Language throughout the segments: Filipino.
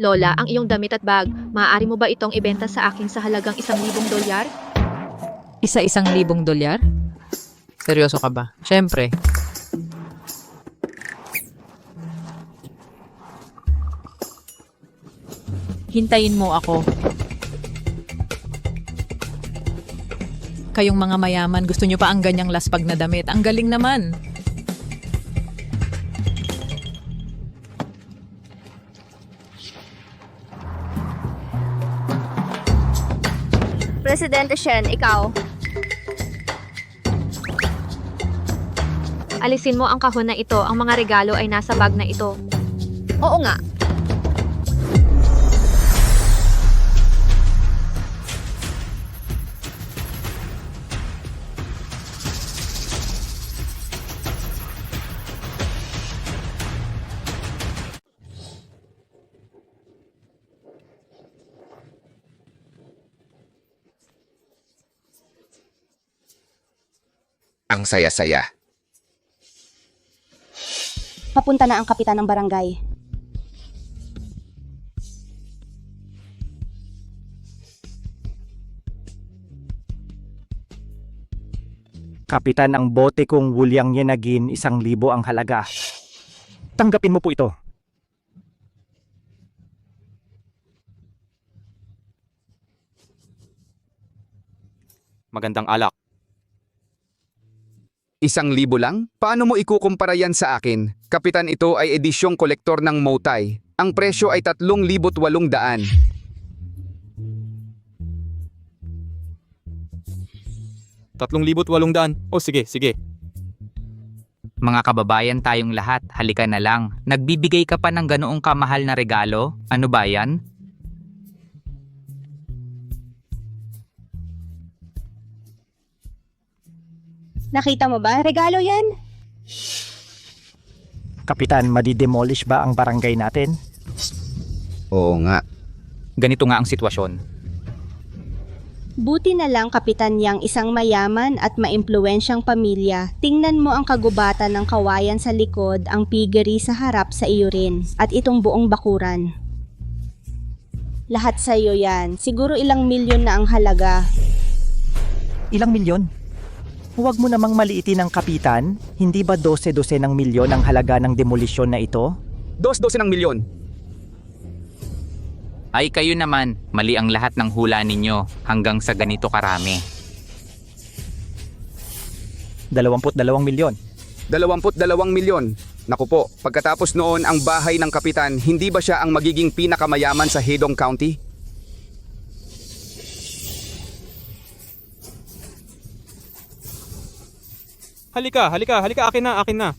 Lola, ang iyong damit at bag, maaari mo ba itong ibenta sa akin sa halagang $1,000? $1,000? Seryoso ka ba? Siyempre. Hintayin mo ako. Kayong mga mayaman, gusto nyo pa ang ganyang laspag na damit. Ang galing naman. Presidente Shen, ikaw. Alisin mo ang kahon na ito, ang mga regalo ay nasa bag na ito. Oo nga. Ang saya-saya. Papunta na ang kapitan ng barangay. Kapitan, ang bote kong wulyang yenagin 1,000 ang halaga. Tanggapin mo po ito. Magandang alak. 1,000 lang? Paano mo ikukumpara yan sa akin? Kapitan, ito ay edisyong kolektor ng Moutai. Ang presyo ay 3,800. 3,800. O sige, sige. Mga kababayan tayong lahat, halika na lang. Nagbibigay ka pa ng ganoong kamahal na regalo? Ano ba yan? Nakita mo ba? Regalo yan. Kapitan, madidemolish ba ang barangay natin? Oo nga. Ganito nga ang sitwasyon. Buti na lang kapitan yang isang mayaman at maimpluwensyang pamilya. Tingnan mo ang kagubatan ng kawayan sa likod, ang piggery sa harap sa iyo rin, at itong buong bakuran. Lahat sa iyo yan. Siguro ilang milyon na ang halaga. Ilang milyon? Huwag mo namang maliitin ang kapitan. Hindi ba 12 ng milyon ang halaga ng demolisyon na ito? 12 ng milyon. Ay kayo naman, mali ang lahat ng hula ninyo hanggang sa ganito karami. 22 milyon. 22 milyon. Naku po, pagkatapos noon ang bahay ng kapitan, hindi ba siya ang magiging pinakamayaman sa Hedong County? Halika, halika, halika. Akin na, akin na.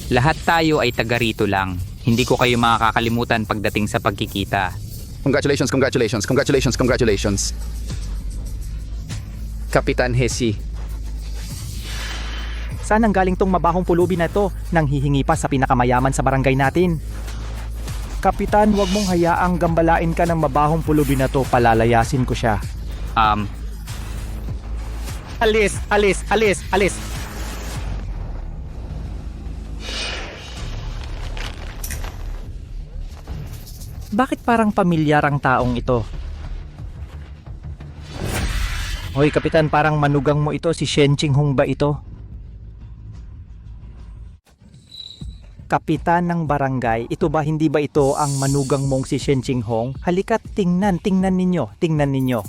Lahat tayo ay taga rito lang. Hindi ko kayo makakalimutan pagdating sa pagkikita. Congratulations, congratulations, congratulations, congratulations. Kapitan Hesi. Saan ang galing tong mabahong pulubi na to nang hihingi pa sa pinakamayaman sa barangay natin? Kapitan, huwag mong hayaang gambalain ka ng mabahong pulubi na to. Palalayasin ko siya. Alis, alis, alis, alis. Bakit parang pamilyar ang taong ito? Hoy, Kapitan, parang manugang mo ito. Si Shen Qinghong ba ito? Kapitan ng barangay, ito ba, hindi ba ito ang manugang mong si Shen Qinghong? Halika, tingnan ninyo, tingnan ninyo.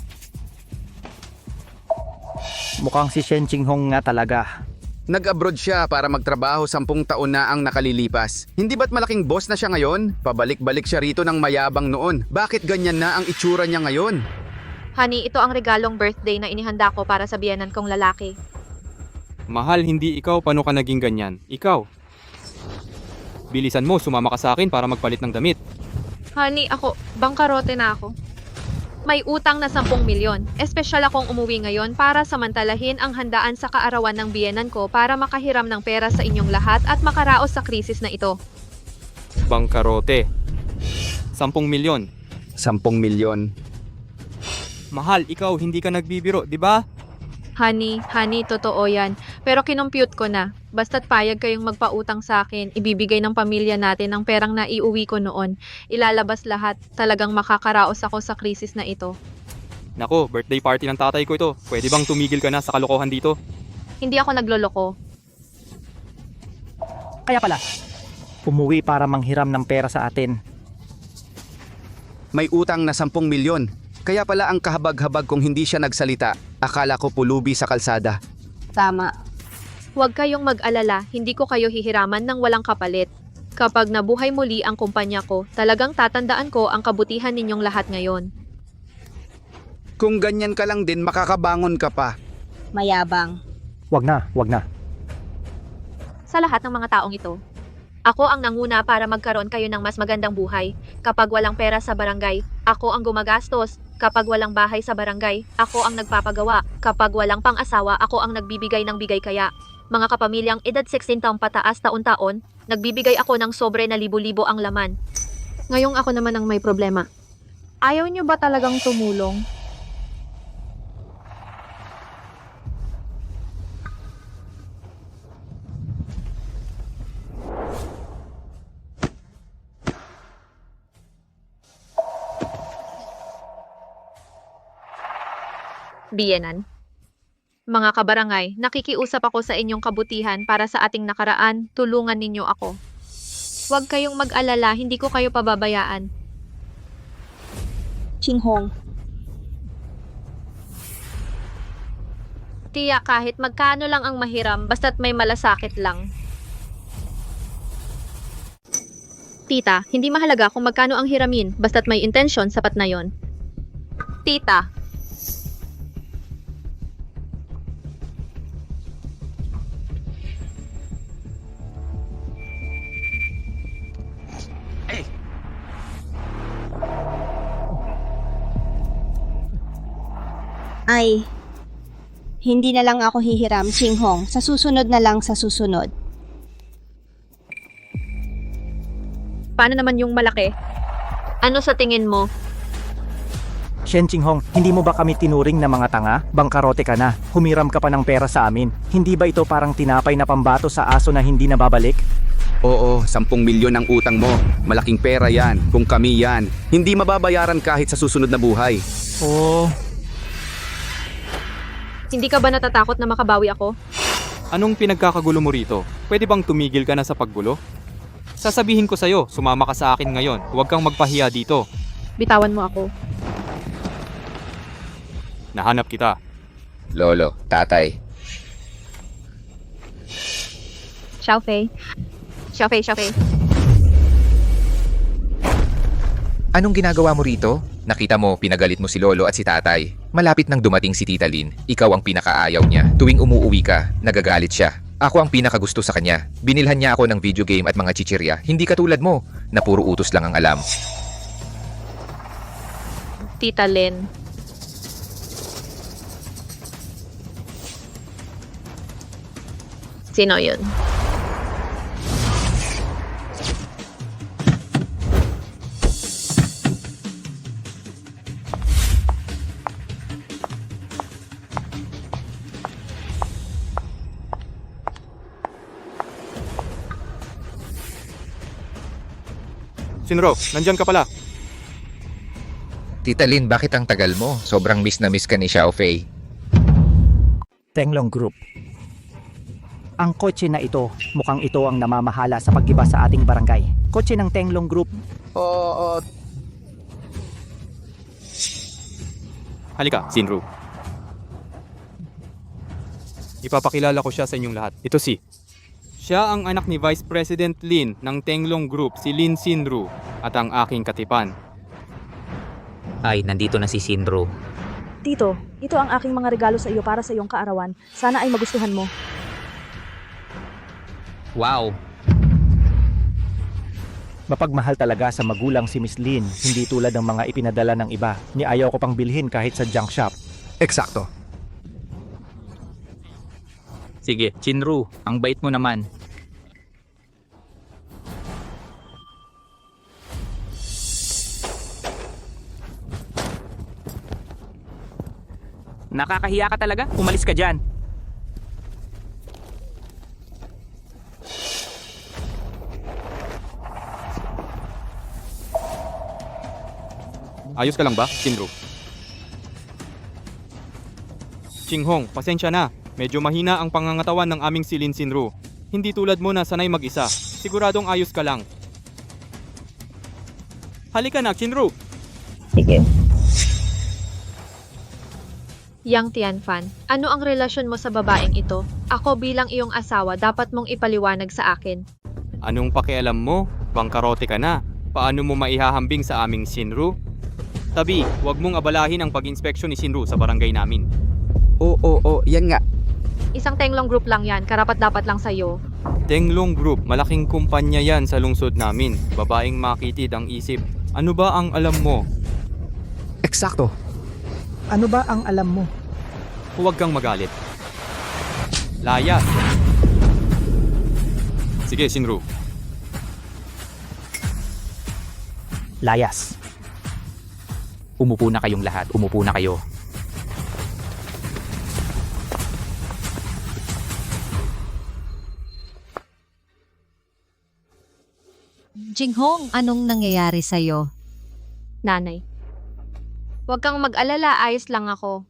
Mukhang si Shen Qinghong nga talaga. Nag-abroad siya para magtrabaho 10 taon na ang nakalilipas. Hindi ba't malaking boss na siya ngayon? Pabalik-balik siya rito ng mayabang noon. Bakit ganyan na ang itsura niya ngayon? Honey, ito ang regalong birthday na inihanda ko para sa biyenan kong lalaki. Mahal, hindi ikaw. Paano ka naging ganyan? Ikaw. Bilisan mo, sumama ka sa akin para magpalit ng damit. Honey, ako, bangkarote na ako. May utang na 10 milyon. Espesyal akong umuwi ngayon para samantalahin ang handaan sa kaarawan ng biyenan ko para makahiram ng pera sa inyong lahat at makaraos sa krisis na ito. Bangkarote. 10 milyon. 10 milyon. Mahal, ikaw hindi ka nagbibiro, di ba? Honey, totoo yan. Pero kinumpute ko na. Basta't payag kayong magpautang sa akin, ibibigay ng pamilya natin ang perang naiuwi ko noon. Ilalabas lahat. Talagang makakaraos ako sa krisis na ito. Nako, birthday party ng tatay ko ito. Pwede bang tumigil ka na sa kalokohan dito? Hindi ako nagloloko. Kaya pala, umuwi para manghiram ng pera sa atin. May utang na 10 milyon. Kaya pala ang kahabag-habag kung hindi siya nagsalita. Akala ko pulubi sa kalsada. Tama. Huwag kayong mag-alala, hindi ko kayo hihiraman ng walang kapalit. Kapag nabuhay muli ang kumpanya ko, talagang tatandaan ko ang kabutihan ninyong lahat ngayon. Kung ganyan ka lang din, makakabangon ka pa. Mayabang. Wag na. Sa lahat ng mga taong ito, ako ang nanguna para magkaroon kayo ng mas magandang buhay. Kapag walang pera sa barangay, ako ang gumagastos. Kapag walang bahay sa barangay, ako ang nagpapagawa. Kapag walang pang-asawa, ako ang nagbibigay ng bigay kaya. Mga kapamilyang edad 16 taong pataas taon-taon, nagbibigay ako ng sobre na libo-libo ang laman. Ngayong ako naman ang may problema. Ayaw niyo ba talagang tumulong? Biyenan. Mga kabarangay, nakikiusap ako sa inyong kabutihan para sa ating nakaraan, tulungan ninyo ako. Huwag kayong mag-alala, hindi ko kayo pababayaan. Chinghong. Tiya, kahit magkano lang ang mahiram, basta't may malasakit lang. Tita, hindi mahalaga kung magkano ang hiramin, basta't may intensyon, sapat na yon. Tita, Ay, hindi na lang ako hihiram, Chinghong. Sa susunod na lang sa susunod. paano naman yung malaki? Ano sa tingin mo? Shen Chinghong, hindi mo ba kami tinuring na mga tanga? Bangkarote ka na. Humiram ka pa ng pera sa amin. Hindi ba ito parang tinapay na pambato sa aso na hindi nababalik? Oo, 10 milyon ang utang mo. Malaking pera yan. Kung kami yan, hindi mababayaran kahit sa susunod na buhay. Oh, Hindi ka ba natatakot na makabawi ako? Anong pinagkakagulo mo rito? Pwede bang tumigil ka na sa paggulo? Sasabihin ko sa'yo, sumama ka sa akin ngayon. Huwag kang magpahiya dito. Bitawan mo ako. Nahanap kita. Lolo, tatay. Xiaofei. Anong ginagawa mo rito? Nakita mo, pinagalit mo si Lolo at si Tatay. Malapit nang dumating si Tita Lin. Ikaw ang pinakaayaw niya. Tuwing umuuwi ka, nagagalit siya. Ako ang pinakagusto sa kanya. Binilhan niya ako ng video game at mga chichirya. Hindi katulad mo, na puro utos lang ang alam. Tita Lin. Sino yun? Sinro, nandyan ka pala. Tita Lin, bakit ang tagal mo? Sobrang miss na miss ka ni Xiaofei. Tenglong Group. Ang kotse na ito, mukhang ito ang namamahala sa pag-iba sa ating barangay. Kotse ng Tenglong Group. Oo, Halika, Sinru. Ipapakilala ko siya sa inyong lahat. Ito si. Siya ang anak ni Vice President Lin ng Tenglong Group, si Lin Sinru, at ang aking katipan. Ay, nandito na si Sinro. Tito, ito ang aking mga regalo sa iyo para sa iyong kaarawan. Sana ay magustuhan mo. Wow! Mapagmahal talaga sa magulang si Miss Lin, hindi tulad ng mga ipinadala ng iba. Ni ayaw ko pang bilhin kahit sa junk shop. eksakto. Sige, Chinru, ang bait mo naman. Nakakahiya ka talaga. Umalis ka dyan. Ayos ka lang ba, Shinru? Chinghong, pasensya na. Medyo mahina ang pangangatawan ng aming si Lin Shinru. Hindi tulad mo na sanay mag-isa. Siguradong ayos ka lang. Halika na, Shinru! Yang Tianfan, ano ang relasyon mo sa babaeng ito? Ako bilang iyong asawa, dapat mong ipaliwanag sa akin. Anong pakialam mo? Bangkarote ka na. Paano mo maihahambing sa aming Shinru? Tabi, huwag mong abalahin ang pag-inspeksyon ni Shinru sa barangay namin. Oo, yan nga. Isang Tenglong Group lang yan, karapat-dapat lang sa'yo. Tenglong Group, malaking kumpanya yan sa lungsod namin. Babaeng makitid ang isip. Ano ba ang alam mo? Eksakto. Ano ba ang alam mo? Huwag kang magalit. Layas! Sige, Shinru. Layas. Umupo na kayong lahat. Umupo na kayo. Jinghong, anong nangyayari sa'yo? Nanay. Huwag kang mag-alala, ayos lang ako.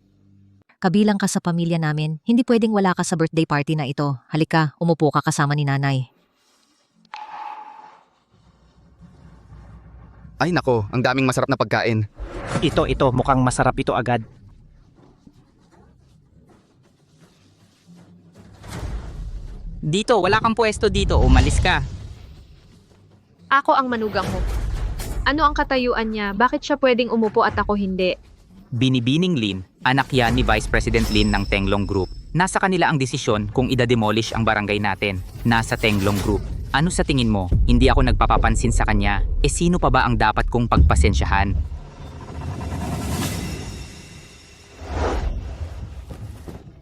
Kabilang ka sa pamilya namin. Hindi pwedeng wala ka sa birthday party na ito. Halika, umupo ka kasama ni nanay. Ay nako, ang daming masarap na pagkain. Ito, mukhang masarap ito agad. Dito, wala kang pwesto dito. Umalis ka. Ako ang manugang mo. Ano ang katayuan niya? Bakit siya pwedeng umupo at ako hindi? Binibining Lin, anak yan ni Vice President Lin ng Tenglong Group. Nasa kanila ang desisyon kung ida-demolish ang barangay natin. Nasa Tenglong Group. Ano sa tingin mo? Hindi ako nagpapapansin sa kanya. Sino pa ba ang dapat kong pagpasensyahan?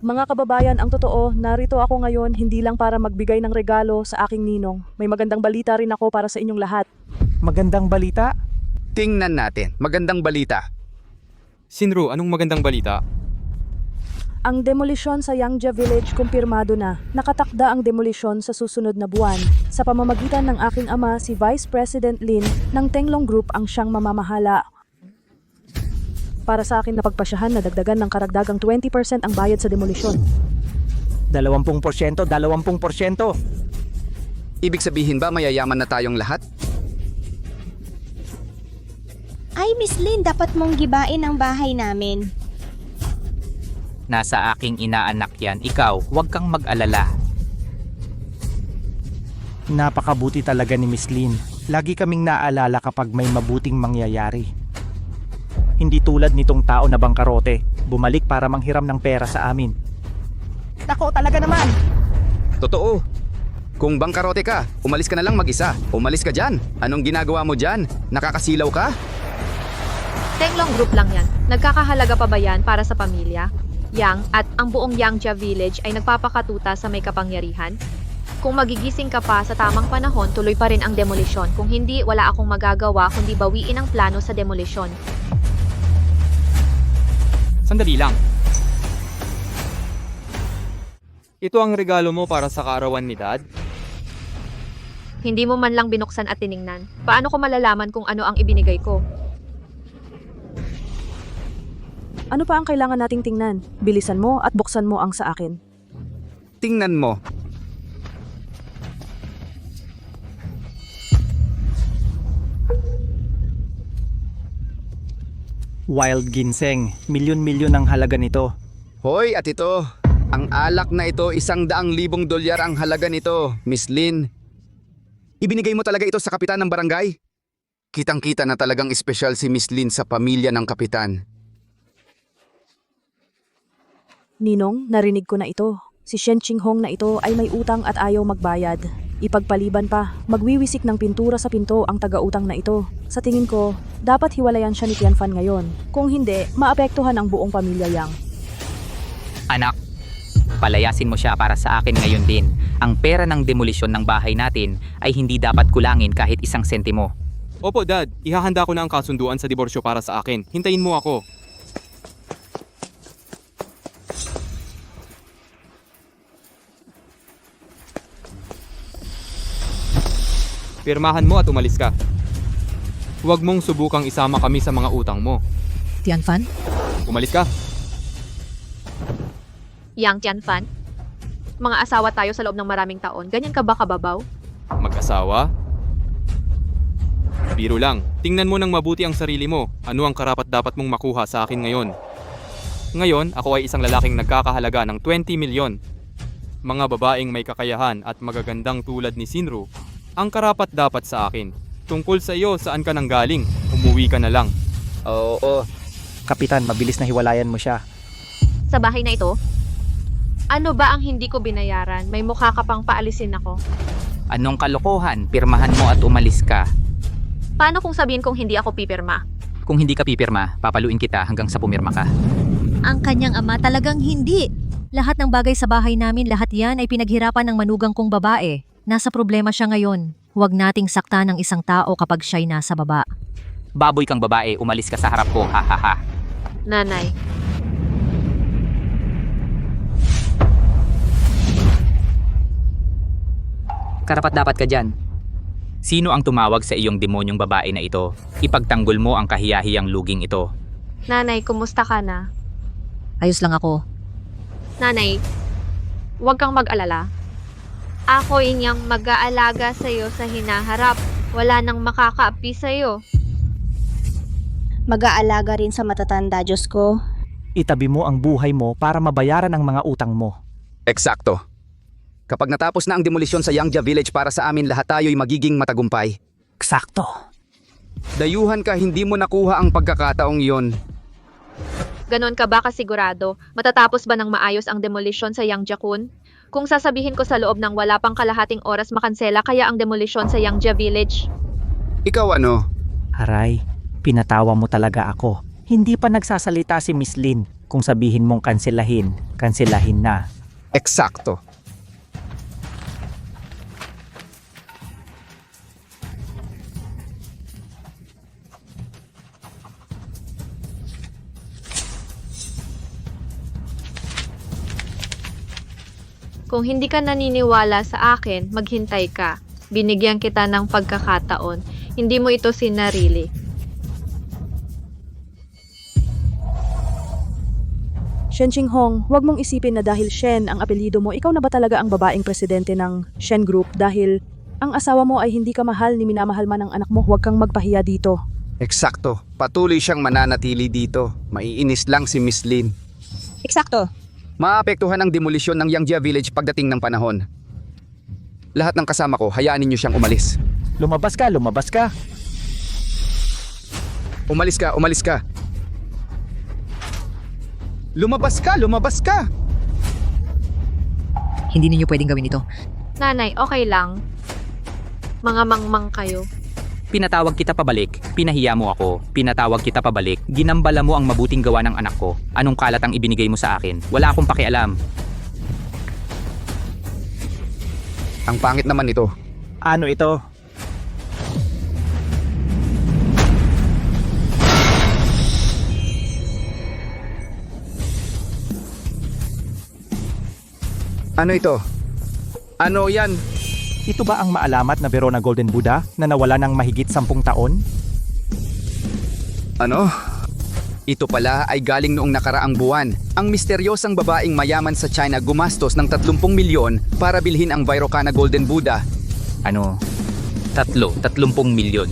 Mga kababayan, ang totoo, narito ako ngayon hindi lang para magbigay ng regalo sa aking ninong. May magandang balita rin ako para sa inyong lahat. Magandang balita? Tingnan natin. Magandang balita. Shinru, anong magandang balita? Ang demolisyon sa Yangjia Village kumpirmado na. Nakatakda ang demolisyon sa susunod na buwan. Sa pamamagitan ng aking ama, si Vice President Lin ng Tenglong Group ang siyang mamamahala. Para sa akin napagpasyahan na dagdagan ng karagdagang 20% ang bayad sa demolisyon. 20%, 20%. Ibig sabihin ba mayayaman na tayong lahat? Ay, Miss Lin, dapat mong gibain ang bahay namin. Nasa aking inaanak yan. Ikaw, huwag kang mag-alala. Napakabuti talaga ni Miss Lin. Lagi kaming naalala kapag may mabuting mangyayari. Hindi tulad nitong tao na bangkarote, bumalik para manghiram ng pera sa amin. Nako, talaga naman! Totoo. Kung bangkarote ka, umalis ka na lang mag-isa. Umalis ka dyan. Anong ginagawa mo dyan? Nakakasilaw ka? Tenglong Group lang yan. Nagkakahalaga pa ba yan para sa pamilya? Yang at ang buong Yangjia Village ay nagpapakatuta sa may kapangyarihan? Kung magigising ka pa sa tamang panahon, tuloy pa rin ang demolisyon. Kung hindi, wala akong magagawa kundi bawiin ang plano sa demolisyon. Sandali lang. Ito ang regalo mo para sa kaarawan ni Dad? Hindi mo man lang binuksan at tiningnan. Paano ko malalaman kung ano ang ibinigay ko? Ano pa ang kailangan nating tingnan? Bilisan mo at buksan mo ang sa akin. Tingnan mo. Wild ginseng, milyon-milyon ang halaga nito. Hoy, at ito. Ang alak na ito, $100,000 ang halaga nito, Miss Lin. Ibinigay mo talaga ito sa kapitan ng barangay? Kitang-kita na talagang espesyal si Miss Lin sa pamilya ng kapitan. Ninong, narinig ko na ito. Si Shen Chinghong na ito ay may utang at ayaw magbayad. Ipagpaliban pa, magwiwisik ng pintura sa pinto ang taga-utang na ito. Sa tingin ko, dapat hiwalayan siya ni Tianfan ngayon. Kung hindi, maapektuhan ang buong pamilya Yang. Anak, palayasin mo siya para sa akin ngayon din. Ang pera ng demolisyon ng bahay natin ay hindi dapat kulangin kahit 1 sentimo. Opo, Dad. Ihahanda ko na ang kasunduan sa diborsyo para sa akin. Hintayin mo ako. pirmahan mo at umalis ka. Huwag mong subukang isama kami sa mga utang mo. Tianfan? Umalis ka. Yang Tianfan, mga asawa tayo sa loob ng maraming taon. Ganyan ka ba kababaw? Mag-asawa? Biro lang. Tingnan mo ng mabuti ang sarili mo. Ano ang karapat-dapat mong makuha sa akin ngayon? Ngayon, ako ay isang lalaking nagkakahalaga ng 20 milyon. Mga babaeng may kakayahan at magagandang tulad ni Shinru, ang karapat-dapat sa akin. Tungkol sa iyo, saan ka nang galing? Umuwi ka na lang. Oo. Kapitan, mabilis na hiwalayan mo siya. Sa bahay na ito? Ano ba ang hindi ko binayaran? May mukha ka pang paalisin ako. Anong kalokohan? Pirmahan mo at umalis ka. Paano kung sabihin kong hindi ako pipirma? Kung hindi ka pipirma, papaluin kita hanggang sa pumirma ka. Ang kanyang ama talagang hindi. Lahat ng bagay sa bahay namin, lahat yan ay pinaghirapan ng manugang kong babae. Nasa problema siya ngayon. Huwag nating sakta ng isang tao kapag siya'y nasa baba. Baboy kang babae, umalis ka sa harap ko, ha ha ha. Nanay, Karapat-dapat ka dyan. Sino ang tumawag sa iyong demonyong babae na ito? Ipagtanggol mo ang kahiyahiyang luging ito. Nanay, kumusta ka na? Ayos lang ako. Nanay, huwag kang mag-alala. Ako inyang mag-aalaga sa'yo sa hinaharap. Wala nang makakaapi sa'yo. Mag-aalaga rin sa matatanda, Diyos ko. Itabi mo ang buhay mo para mabayaran ang mga utang mo. Eksakto. Kapag natapos na ang demolisyon sa Yangjia Village para sa amin, lahat tayo'y magiging matagumpay. Eksakto. Dayuhan ka, hindi mo nakuha ang pagkakataong iyon. Ganon ka ba kasigurado? Matatapos ba ng maayos ang demolisyon sa Yangjiakun? Kung sasabihin ko sa loob ng wala pang kalahating oras makansela kaya ang demolisyon sa Yangjia Village. Ikaw ano? Aray, pinatawa mo talaga ako. Hindi pa nagsasalita si Miss Lin. Kung sabihin mong kanselahin, kanselahin na. Eksakto. Kung hindi ka naniniwala sa akin, maghintay ka. Binigyan kita ng pagkakataon. Hindi mo ito sinarili. Shen Qinghong, huwag mong isipin na dahil Shen ang apelyido mo, ikaw na ba talaga ang babaeng presidente ng Shen Group dahil ang asawa mo ay hindi ka mahal ni minamahal man ang anak mo, huwag kang magpahiya dito. Eksakto. Patuloy siyang mananatili dito. Maiinis lang si Miss Lin. Eksakto. Maapektuhan ang demolisyon ng Yangjia Village pagdating ng panahon. Lahat ng kasama ko, hayaan ninyo siyang umalis. Lumabas ka, lumabas ka. Umalis ka, umalis ka. Lumabas ka, lumabas ka! Hindi ninyo pwedeng gawin ito. Nanay, okay lang. Mga mangmang kayo. Pinatawag kita pabalik, pinahiya mo ako, pinatawag kita pabalik, ginambala mo ang mabuting gawa ng anak ko. Anong kalat ang ibinigay mo sa akin? Wala akong pakialam. Ang pangit naman ito. Ano ito? Ano ito? Ano yan? Ito ba ang maalamat na Verona Golden Buddha na nawala ng mahigit 10 taon? Ano? Ito pala ay galing noong nakaraang buwan. Ang misteryosang babaeng mayaman sa China gumastos ng 30 milyon para bilhin ang Vairocana Golden Buddha. Ano? 30 milyon.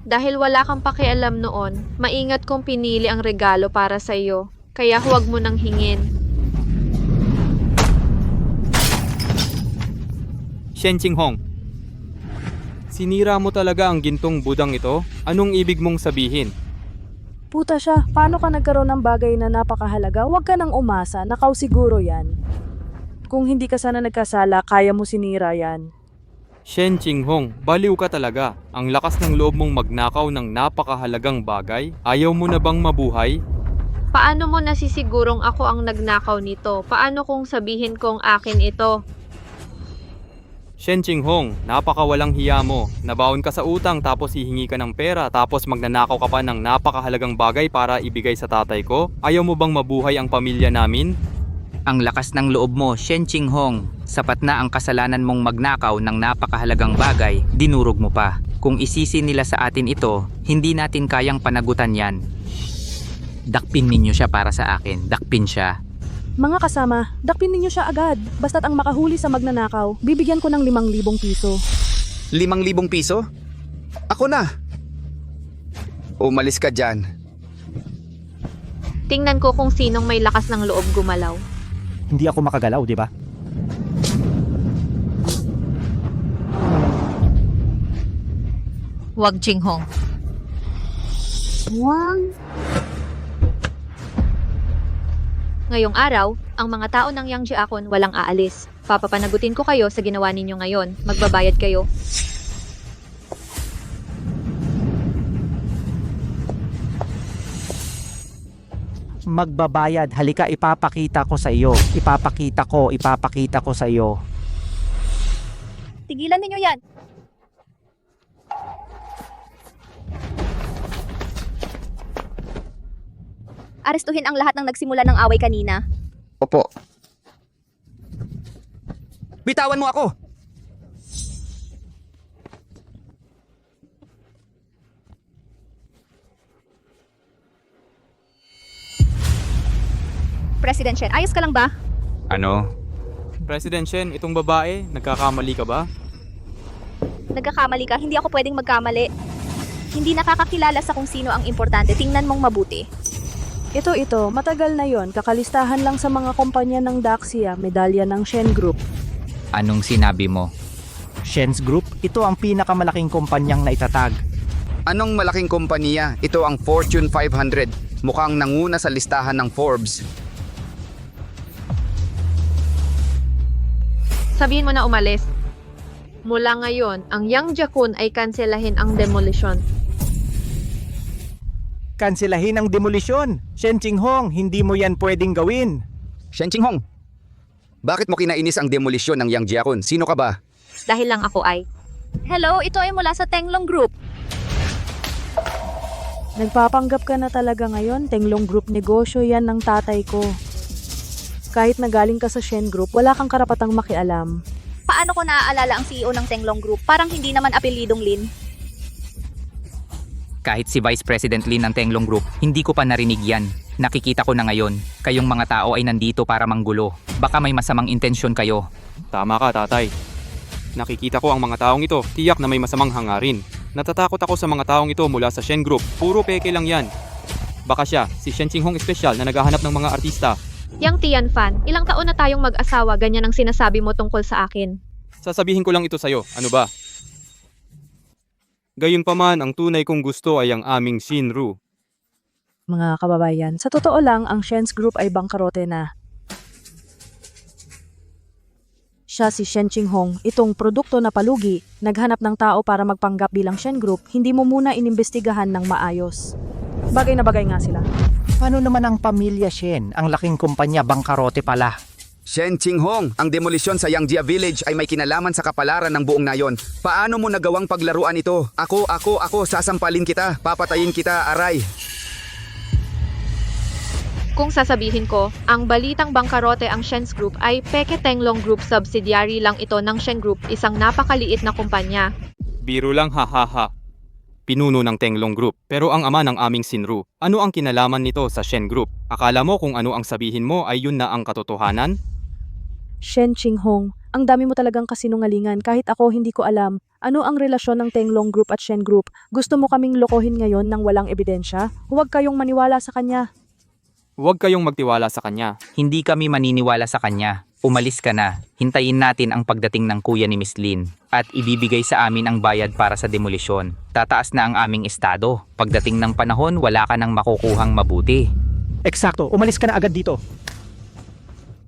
Dahil wala kang pakialam noon, maingat kong pinili ang regalo para sa iyo. Kaya huwag mo nang hingin. Shen Qinghong, sinira mo talaga ang gintong budang ito? Anong ibig mong sabihin? Puta siya, paano ka nagkaroon ng bagay na napakahalaga? Huwag ka nang umasa, nakaw siguro yan. Kung hindi ka sana nagkasala, kaya mo sinira yan. Shen Qinghong, baliw ka talaga. Ang lakas ng loob mong magnakaw ng napakahalagang bagay? Ayaw mo na bang mabuhay? Paano mo nasisigurong ako ang nagnakaw nito? Paano kung sabihin kong akin ito? Shen Qinghong, napakawalang hiya mo. Nabaon ka sa utang tapos hihingi ka ng pera tapos magnanakaw ka pa ng napakahalagang bagay para ibigay sa tatay ko? Ayaw mo bang mabuhay ang pamilya namin? Ang lakas ng loob mo, Shen Qinghong. Sapat na ang kasalanan mong magnakaw ng napakahalagang bagay, dinurog mo pa. Kung isisi nila sa atin ito, hindi natin kayang panagutan yan. Dakpin ninyo siya para sa akin. Dakpin siya. Mga kasama, dakpin ninyo siya agad. Basta't ang makahuli sa magnanakaw, bibigyan ko ng 5,000 piso. 5,000 piso? Ako na! Umalis ka dyan. Tingnan ko kung sinong may lakas ng loob gumalaw. Hindi ako makagalaw, di ba? Huwag, Qinghong. Ngayong araw, ang mga tao ng Yang Jiakon walang aalis. Papapanagutin ko kayo sa ginawa ninyo ngayon. Magbabayad kayo. Magbabayad. Halika, ipapakita ko sa iyo. Ipapakita ko sa iyo. Tigilan ninyo yan! Arestuhin ang lahat ng nagsimula ng away kanina. Opo. Bitawan mo ako! President Shen, ayos ka lang ba? Ano? President Shen, itong babae, nagkakamali ka ba? Nagkakamali ka, hindi ako pwedeng magkamali. Hindi nakakakilala sa kung sino ang importante, tingnan mong mabuti. Ito, matagal na yon. Kakalistahan lang sa mga kumpanya ng Daxia, medalya ng Shen Group. Anong sinabi mo? Shen's Group, ito ang pinakamalaking kumpanyang naitatag. Anong malaking kompanya? Ito ang Fortune 500. Mukhang nanguna sa listahan ng Forbes. Sabihin mo na umalis. Mula ngayon, ang Yang Jiakun ay kanselahin ang demolition. Kanselahin ang demolisyon. Shen Qinghong, hindi mo yan pwedeng gawin. Shen Qinghong, bakit mo kinainis ang demolisyon ng Yang Jiakun? Sino ka ba? Dahil lang ako ay. Hello, ito ay mula sa Tenglong Group. Nagpapanggap ka na talaga ngayon, Tenglong Group, negosyo yan ng tatay ko. Kahit nagaling ka sa Shen Group, wala kang karapatang makialam. Paano ko naaalala ang CEO ng Tenglong Group? Parang hindi naman apelidong Lin. Kahit si Vice President Lin ng Tenglong Group, hindi ko pa narinig yan. Nakikita ko na ngayon, kayong mga tao ay nandito para manggulo. Baka may masamang intensyon kayo. Tama ka, tatay. Nakikita ko ang mga taong ito, tiyak na may masamang hangarin. Natatakot ako sa mga taong ito mula sa Shen Group. Puro peke lang yan. Baka siya, si Shen Qinghong Espesyal na naghahanap ng mga artista. Yang Tian Fan, ilang taon na tayong mag-asawa, ganyan ang sinasabi mo tungkol sa akin. Sasabihin ko lang ito sa'yo, ano ba? Gayunpaman, ang tunay kong gusto ay ang aming Shinru. Mga kababayan, sa totoo lang, ang Shen's Group ay bangkarote na. Siya si Shen Qinghong, itong produkto na palugi, naghanap ng tao para magpanggap bilang Shen Group, hindi mo muna inimbestigahan ng maayos. Bagay na bagay nga sila. Paano naman ang pamilya Shen? Ang laking kumpanya, bangkarote pala. Shen Qinghong, ang demolisyon sa Yangjia Village ay may kinalaman sa kapalaran ng buong nayon. Paano mo nagawang paglaruan ito? Ako, sasampalin kita, papatayin kita, aray. Kung sasabihin ko, ang balitang bangkarote ang Shen's Group ay Peke Tenglong Group, subsidiary lang ito ng Shen Group, isang napakaliit na kumpanya. Biro lang, hahaha. Pinuno ng Tenglong Group, pero ang ama ng aming Shinru. Ano ang kinalaman nito sa Shen Group? Akala mo kung ano ang sabihin mo ay yun na ang katotohanan? Shen Qinghong, ang dami mo talagang kasinungalingan, kahit ako hindi ko alam. Ano ang relasyon ng Tenglong Group at Shen Group? Gusto mo kaming lokohin ngayon ng walang ebidensya? Huwag kayong maniwala sa kanya. Huwag kayong magtiwala sa kanya. Hindi kami maniniwala sa kanya. Umalis ka na. Hintayin natin ang pagdating ng kuya ni Miss Lin at ibibigay sa amin ang bayad para sa demolisyon. Tataas na ang aming estado. Pagdating ng panahon, wala ka nang makukuhang mabuti. Eksakto, umalis ka na agad dito.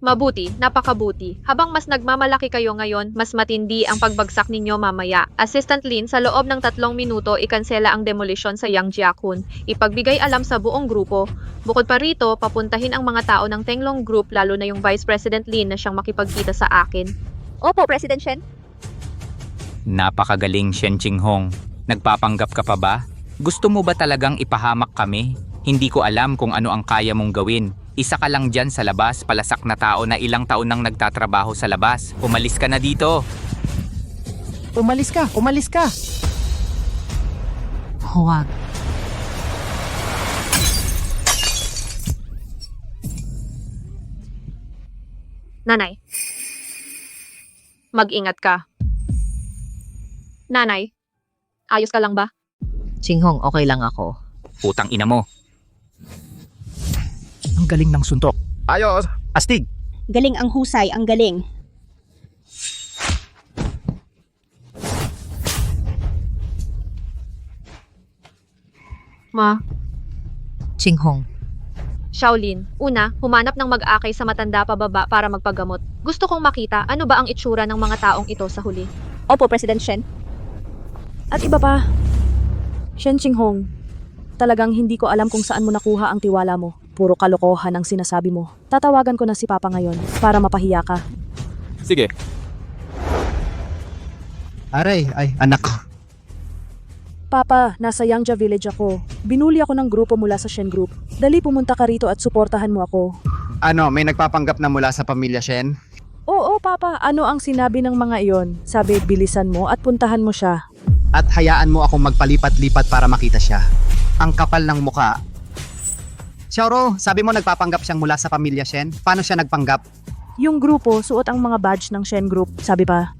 Mabuti, napakabuti. Habang mas nagmamalaki kayo ngayon, mas matindi ang pagbagsak ninyo mamaya. Assistant Lin, sa loob ng 3 minuto, ikansela ang demolition sa Yang Jiakun. Ipagbigay alam sa buong grupo. Bukod pa rito, papuntahin ang mga tao ng Tenglong Group, lalo na yung Vice President Lin na siyang makipagkita sa akin. Opo, President Shen. Napakagaling, Shen Qinghong. Nagpapanggap ka pa ba? Gusto mo ba talagang ipahamak kami? Hindi ko alam kung ano ang kaya mong gawin. Isa ka lang dyan sa labas, palasak na tao na ilang taon nang nagtatrabaho sa labas. Umalis ka na dito. Umalis ka! Umalis ka! Huwag. Nanay. Mag-ingat ka. Nanay, ayos ka lang ba? Chinghong, okay lang ako. Putang ina mo. Ang galing ng suntok. Ayos! Astig! Galing ang husay, ang galing. Ma, Chinghong, Shaolin, una, humanap ng mag-akay sa matanda pababa para magpagamot. Gusto kong makita ano ba ang itsura ng mga taong ito sa huli. Opo, President Shen. At iba pa, Shen Chinghong, talagang hindi ko alam kung saan mo nakuha ang tiwala mo. Puro kalokohan ang sinasabi mo. Tatawagan ko na si Papa ngayon para mapahiya ka. Sige, Aray, ay, anak ko. Papa, nasa Yangja Village ako. Binuli ako ng grupo mula sa Shen Group. Dali pumunta ka rito at suportahan mo ako. Ano, may nagpapanggap na mula sa pamilya Shen? Oo, Papa. Ano ang sinabi ng mga iyon? Sabi, bilisan mo at puntahan mo siya. At hayaan mo akong magpalipat-lipat para makita siya. Ang kapal ng muka. Xiaoro, sabi mo nagpapanggap siyang mula sa pamilya Shen? Paano siya nagpanggap? Yung grupo, suot ang mga badge ng Shen Group, sabi pa.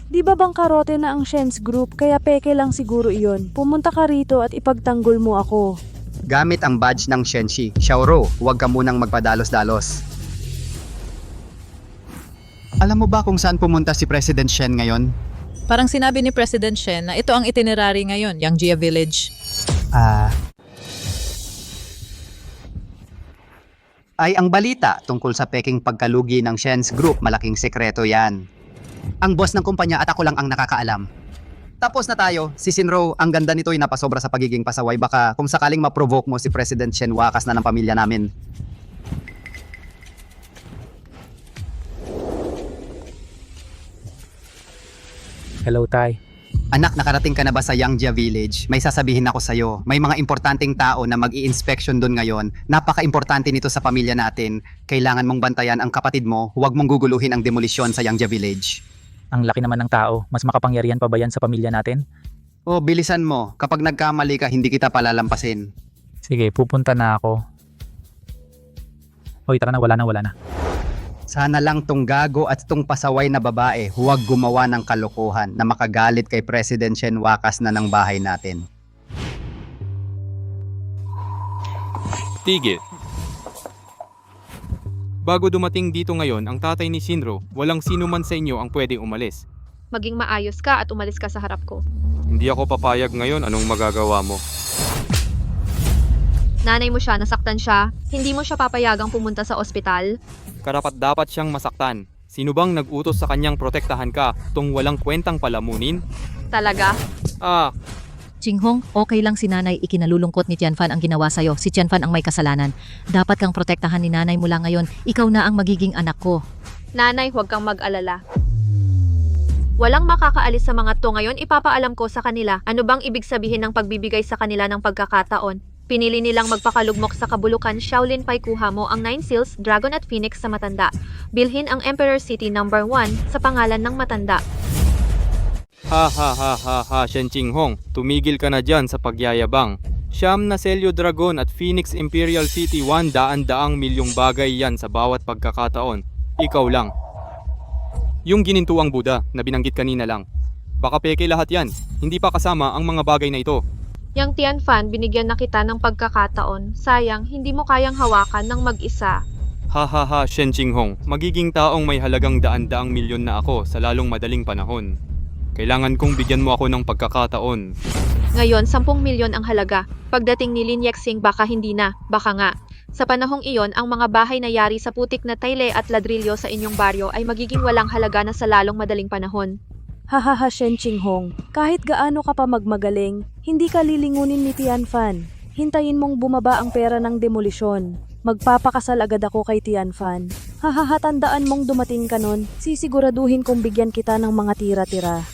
Di ba bangkarote na ang Shen's Group, kaya peke lang siguro iyon. Pumunta ka rito at ipagtanggol mo ako. Gamit ang badge ng Shenshi. Xiaoro, huwag ka munang magpadalos-dalos. Alam mo ba kung saan pumunta si President Shen ngayon? Parang sinabi ni President Shen na ito ang itinerary ngayon, Yangjia Village. Ay ang balita tungkol sa peking pagkalugi ng Shen's Group, malaking sekreto yan. Ang boss ng kumpanya at ako lang ang nakakaalam. Tapos na tayo, si Shinro, ang ganda nito'y napasobra sa pagiging pasaway. Baka kung sakaling ma-provoke mo si President Shen, wakas na ng pamilya namin. Hello, Tay. Anak, nakarating ka na ba sa Yangjia Village? May sasabihin ako sa'yo. May mga importanteng tao na mag-i-inspection doon ngayon. Napaka-importante nito sa pamilya natin. Kailangan mong bantayan ang kapatid mo. Huwag mong guguluhin ang demolisyon sa Yangjia Village. Ang laki naman ng tao. Mas makapangyarihan pa ba yan sa pamilya natin? Oh, bilisan mo. Kapag nagkamali ka, hindi kita palalampasin. Sige, pupunta na ako. Hoy, tara na, wala na. Sana lang tong gago at tong pasaway na babae huwag gumawa ng kalokohan na makagalit kay President Shen, wakas na ng bahay natin. tigil. Bago dumating dito ngayon ang tatay ni Shinro, walang sino man sa inyo ang pwedeng umalis. Maging maayos ka at umalis ka sa harap ko. Hindi ako papayag ngayon, anong magagawa mo? Nanay mo siya, nasaktan siya. Hindi mo siya papayagang pumunta sa ospital. Karapat dapat siyang masaktan. Sino bang nag-utos sa kanyang protektahan ka tong walang kwentang palamunin? Talaga? Chinghong, okay lang si nanay, ikinalulungkot ni Tianfan ang ginawa sa'yo. Si Tianfan ang may kasalanan. Dapat kang protektahan ni nanay mula ngayon. Ikaw na ang magiging anak ko. Nanay, huwag kang mag-alala. Walang makakaalis sa mga to ngayon, ipapaalam ko sa kanila ano bang ibig sabihin ng pagbibigay sa kanila ng pagkakataon. Pinili nilang magpakalugmok sa kabulukan, Shaolin Pai kuha mo ang 9 seals, Dragon at Phoenix sa matanda. Bilhin ang Emperor City No. 1 sa pangalan ng matanda. Shen Chinghong, tumigil ka na dyan sa pagyayabang. Siyam na Selyo Dragon at Phoenix Imperial City, 100 milyong bagay yan sa bawat pagkakataon. Ikaw lang. Yung ginintuang Buddha na binanggit kanina lang. Baka peke lahat yan, hindi pa kasama ang mga bagay na ito. Yang Tianfan, binigyan na kita ng pagkakataon. Sayang, hindi mo kayang hawakan ng mag-isa. Shen Chinghong, magiging taong may halagang daan-daang milyon na ako sa lalong madaling panahon. Kailangan kong bigyan mo ako ng pagkakataon. Ngayon, 10 milyon ang halaga. Pagdating ni Lin Yexing, baka hindi na, baka nga. Sa panahong iyon, ang mga bahay na yari sa putik na tile at ladrilyo sa inyong baryo ay magiging walang halaga na sa lalong madaling panahon. Shen Chinghong, kahit gaano ka pa magmagaling, hindi ka lilingunin ni Tianfan. Hintayin mong bumaba ang pera ng demolisyon. Magpapakasal agad ako kay Tianfan. Tandaan mong dumating ka nun, sisiguraduhin kong bigyan kita ng mga tira-tira.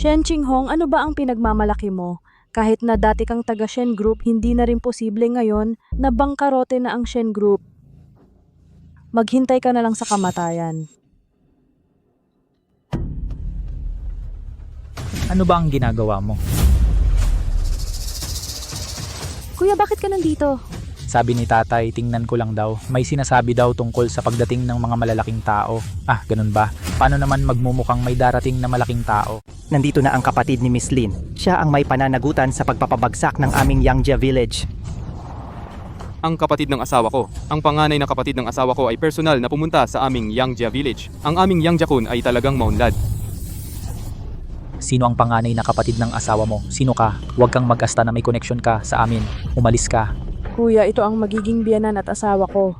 Shen Qinghong, ano ba ang pinagmamalaki mo? Kahit na dati kang taga Shen Group, hindi na rin posible ngayon na bangkarote na ang Shen Group. Maghintay ka na lang sa kamatayan. Ano ba ang ginagawa mo? Kuya, bakit ka nandito? Sabi ni tatay, tingnan ko lang daw. May sinasabi daw tungkol sa pagdating ng mga malalaking tao. Ah, ganun ba? Paano naman magmumukhang may darating na malaking tao? Nandito na ang kapatid ni Miss Lin. Siya ang may pananagutan sa pagpapabagsak ng aming Yangjia Village. Ang kapatid ng asawa ko. Ang panganay na kapatid ng asawa ko ay personal na pumunta sa aming Yangjia Village. Ang aming Yangjia-kun ay talagang maunlad. Sino ang panganay na kapatid ng asawa mo? Sino ka? Huwag kang mag-asta na may connection ka sa amin. Umalis ka. Kuya, ito ang magiging biyanan at asawa ko.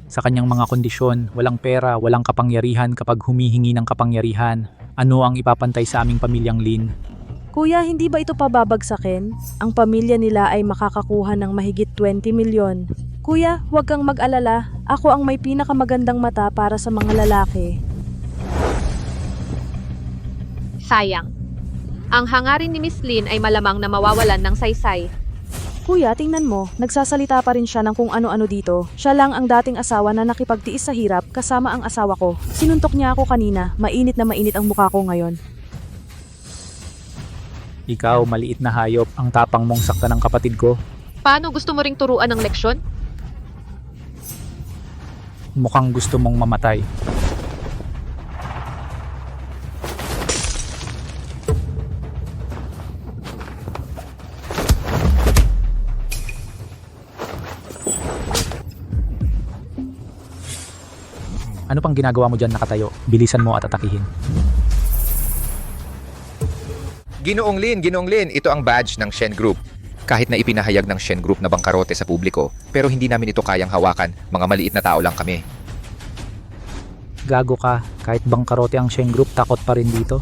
Sa kanyang mga kondisyon, walang pera, walang kapangyarihan kapag humihingi ng kapangyarihan. Ano ang ipapantay sa aming pamilyang Lin? Kuya, hindi ba ito pababagsakin? Ang pamilya nila ay makakakuha ng mahigit 20 milyon. Kuya, huwag kang mag-alala. Ako ang may pinakamagandang mata para sa mga lalaki. Sayang. Ang hangarin ni Miss Lin ay malamang na mawawalan ng saysay. Kuya, tingnan mo, nagsasalita pa rin siya ng kung ano-ano dito. Siya lang ang dating asawa na nakipagtiis sa hirap kasama ang asawa ko. Sinuntok niya ako kanina, mainit na mainit ang mukha ko ngayon. Ikaw, maliit na hayop, ang tapang mong sakta ng kapatid ko. Paano gusto mo ring turuan ng leksyon? Mukhang gusto mong mamatay. Ano pang ginagawa mo dyan nakatayo? Bilisan mo at atakihin. Ginoong Lin, ito ang badge ng Shen Group. Kahit na ipinahayag ng Shen Group na bangkarote sa publiko, pero hindi namin ito kayang hawakan, mga maliit na tao lang kami. Gago ka, kahit bangkarote ang Shen Group, takot pa rin dito.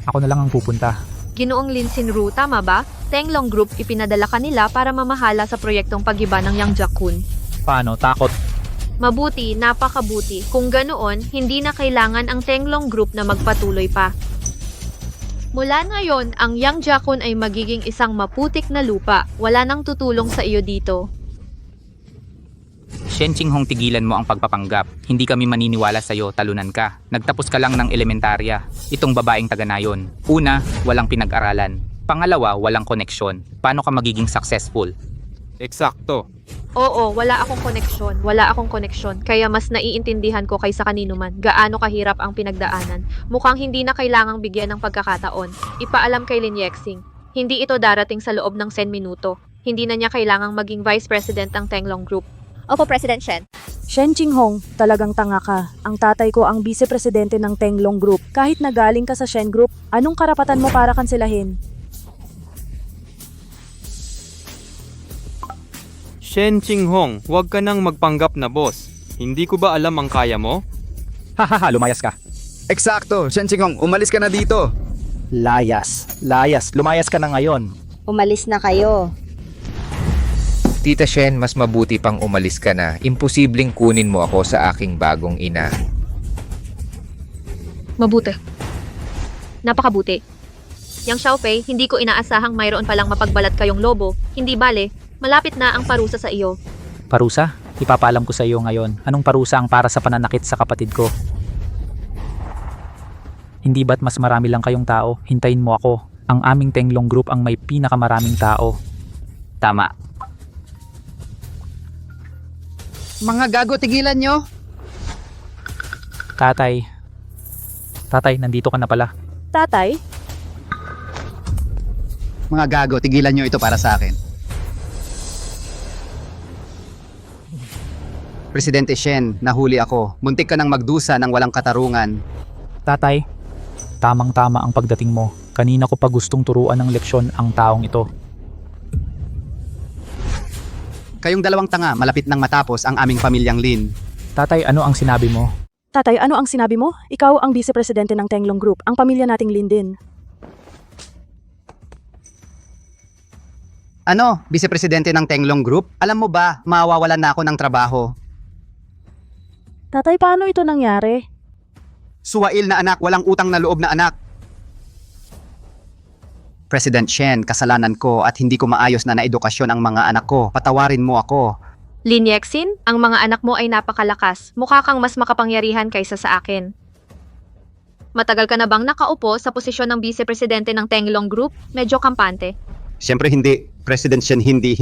Ako na lang ang pupunta. Ginoong Lin Sinru, tama ba? Tenglong Group ipinadala kanila para mamahala sa proyektong pag-iba ng Yangjia-kun. Paano? Takot? Mabuti, napakabuti. Kung ganoon, hindi na kailangan ang Tenglong Group na magpatuloy pa. Mula ngayon, ang Yangjia-kun ay magiging isang maputik na lupa. Wala nang tutulong sa iyo dito. Shen Qinghong, tigilan mo ang pagpapanggap. Hindi kami maniniwala sa'yo, talunan ka. Nagtapos ka lang ng elementarya. Itong babaeng taga-nayon. Una, walang pinag-aralan. Pangalawa, walang koneksyon. Paano ka magiging successful? Eksakto. Oo, wala akong koneksyon. Kaya mas naiintindihan ko kaysa kanino man gaano kahirap ang pinagdaanan. Mukhang hindi na kailangang bigyan ng pagkakataon. Ipaalam kay Lin Yexing. Hindi ito darating sa loob ng 10 minuto. Hindi na niya kailangang maging Vice President ng Tenglong Group. Opo, President Shen. Shen Qinghong, talagang tanga ka. Ang tatay ko ang vice-presidente ng Tenglong Group. Kahit na galing ka sa Shen Group, anong karapatan mo para kanselahin? Shen Qinghong, huwag ka nang magpanggap na boss. Hindi ko ba alam ang kaya mo? Hahaha, lumayas ka. Eksakto, Shen Qinghong, umalis ka na dito. Layas, lumayas ka na ngayon. Umalis na kayo. Tita Shen, mas mabuti pang umalis ka na. Imposibleng kunin mo ako sa aking bagong ina. Mabuti. Napakabuti. Yang Xiaofei, hindi ko inaasahang mayroon palang mapagbalat kayong lobo. Hindi bale, malapit na ang parusa sa iyo. Parusa? Ipapaalam ko sa iyo ngayon. Anong parusa ang para sa pananakit sa kapatid ko? Hindi ba't mas marami lang kayong tao? Hintayin mo ako. Ang aming Tenglong Group ang may pinakamaraming tao. Tama. Mga gago, tigilan nyo. Tatay, nandito ka na pala. Tatay? Mga gago, tigilan nyo ito para sa akin. Presidente Shen, nahuli ako. Muntik ka nang magdusa ng walang katarungan. Tatay, tamang-tama ang pagdating mo. Kanina ko pa gustong turuan ng leksyon ang taong ito. Kayong dalawang tanga, malapit nang matapos ang aming pamilyang Lin. Tatay, ano ang sinabi mo? Tatay, ano ang sinabi mo? Ikaw ang vice-presidente ng Tenglong Group. Ang pamilya nating Lin din. Ano, vice-presidente ng Tenglong Group? Alam mo ba, mawawalan na ako ng trabaho. Tatay, paano ito nangyari? Suwail na anak, walang utang na loob na anak. President Shen, kasalanan ko at hindi ko maayos na naedukasyon ang mga anak ko. Patawarin mo ako. Lin Yexin, ang mga anak mo ay napakalakas. Mukha kang mas makapangyarihan kaysa sa akin. Matagal ka na bang nakaupo sa posisyon ng vice-presidente ng Tenglong Group? Medyo kampante. Siyempre hindi. President Shen, hindi.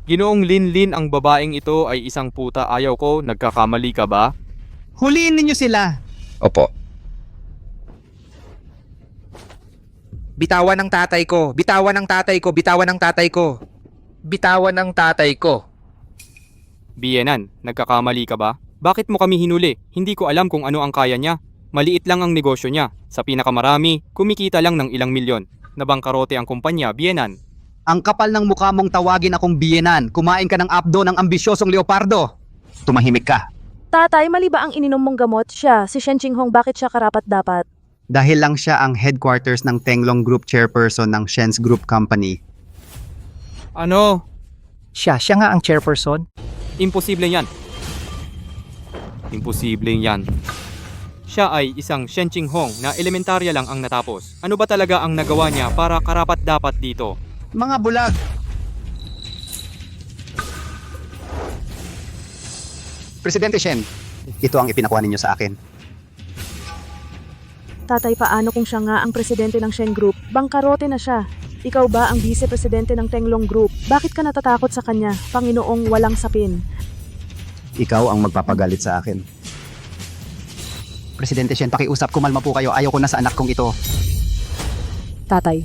Ginoong Lin, ang babaeng ito ay isang puta. Ayaw ko, nagkakamali ka ba? Huliin ninyo sila. Opo. Bitawan ng tatay ko. Bitawan ng tatay ko. Bitawan ng tatay ko. Bitawan ng tatay ko. Bienan, nagkakamali ka ba? Bakit mo kami hinuli? Hindi ko alam kung ano ang kaya niya. Maliit lang ang negosyo niya. Sa pinakamarami, kumikita lang ng ilang milyon. Nabangkarote ang kumpanya, Bienan. Ang kapal ng mukha mong tawagin akong biyenan. Kumain ka ng abdo ng ambisyosong leopardo. Tumahimik ka. Tatay, mali ba ang ininom mong gamot? Siya, si Shen Qinghong, bakit siya karapat-dapat? Dahil lang siya ang headquarters ng Tenglong Group chairperson ng Shen's Group Company. Ano? Siya nga ang chairperson. Imposible yan. Imposible yan. Siya ay isang Shen Qinghong na elementarya lang ang natapos. Ano ba talaga ang nagawa niya para karapat-dapat dito? Mga bulag. Presidente Shen, ito ang ipinakuha ninyo sa akin. Tatay, paano kung siya nga ang presidente ng Shen Group? Bangkarote na siya. Ikaw ba ang vice-presidente ng Tenglong Group? Bakit ka natatakot sa kanya? Panginoong walang sapin. Ikaw ang magpapagalit sa akin. Presidente Shen, pakiusap, kumalma po kayo. Ayaw ko na sa anak kong ito. Tatay,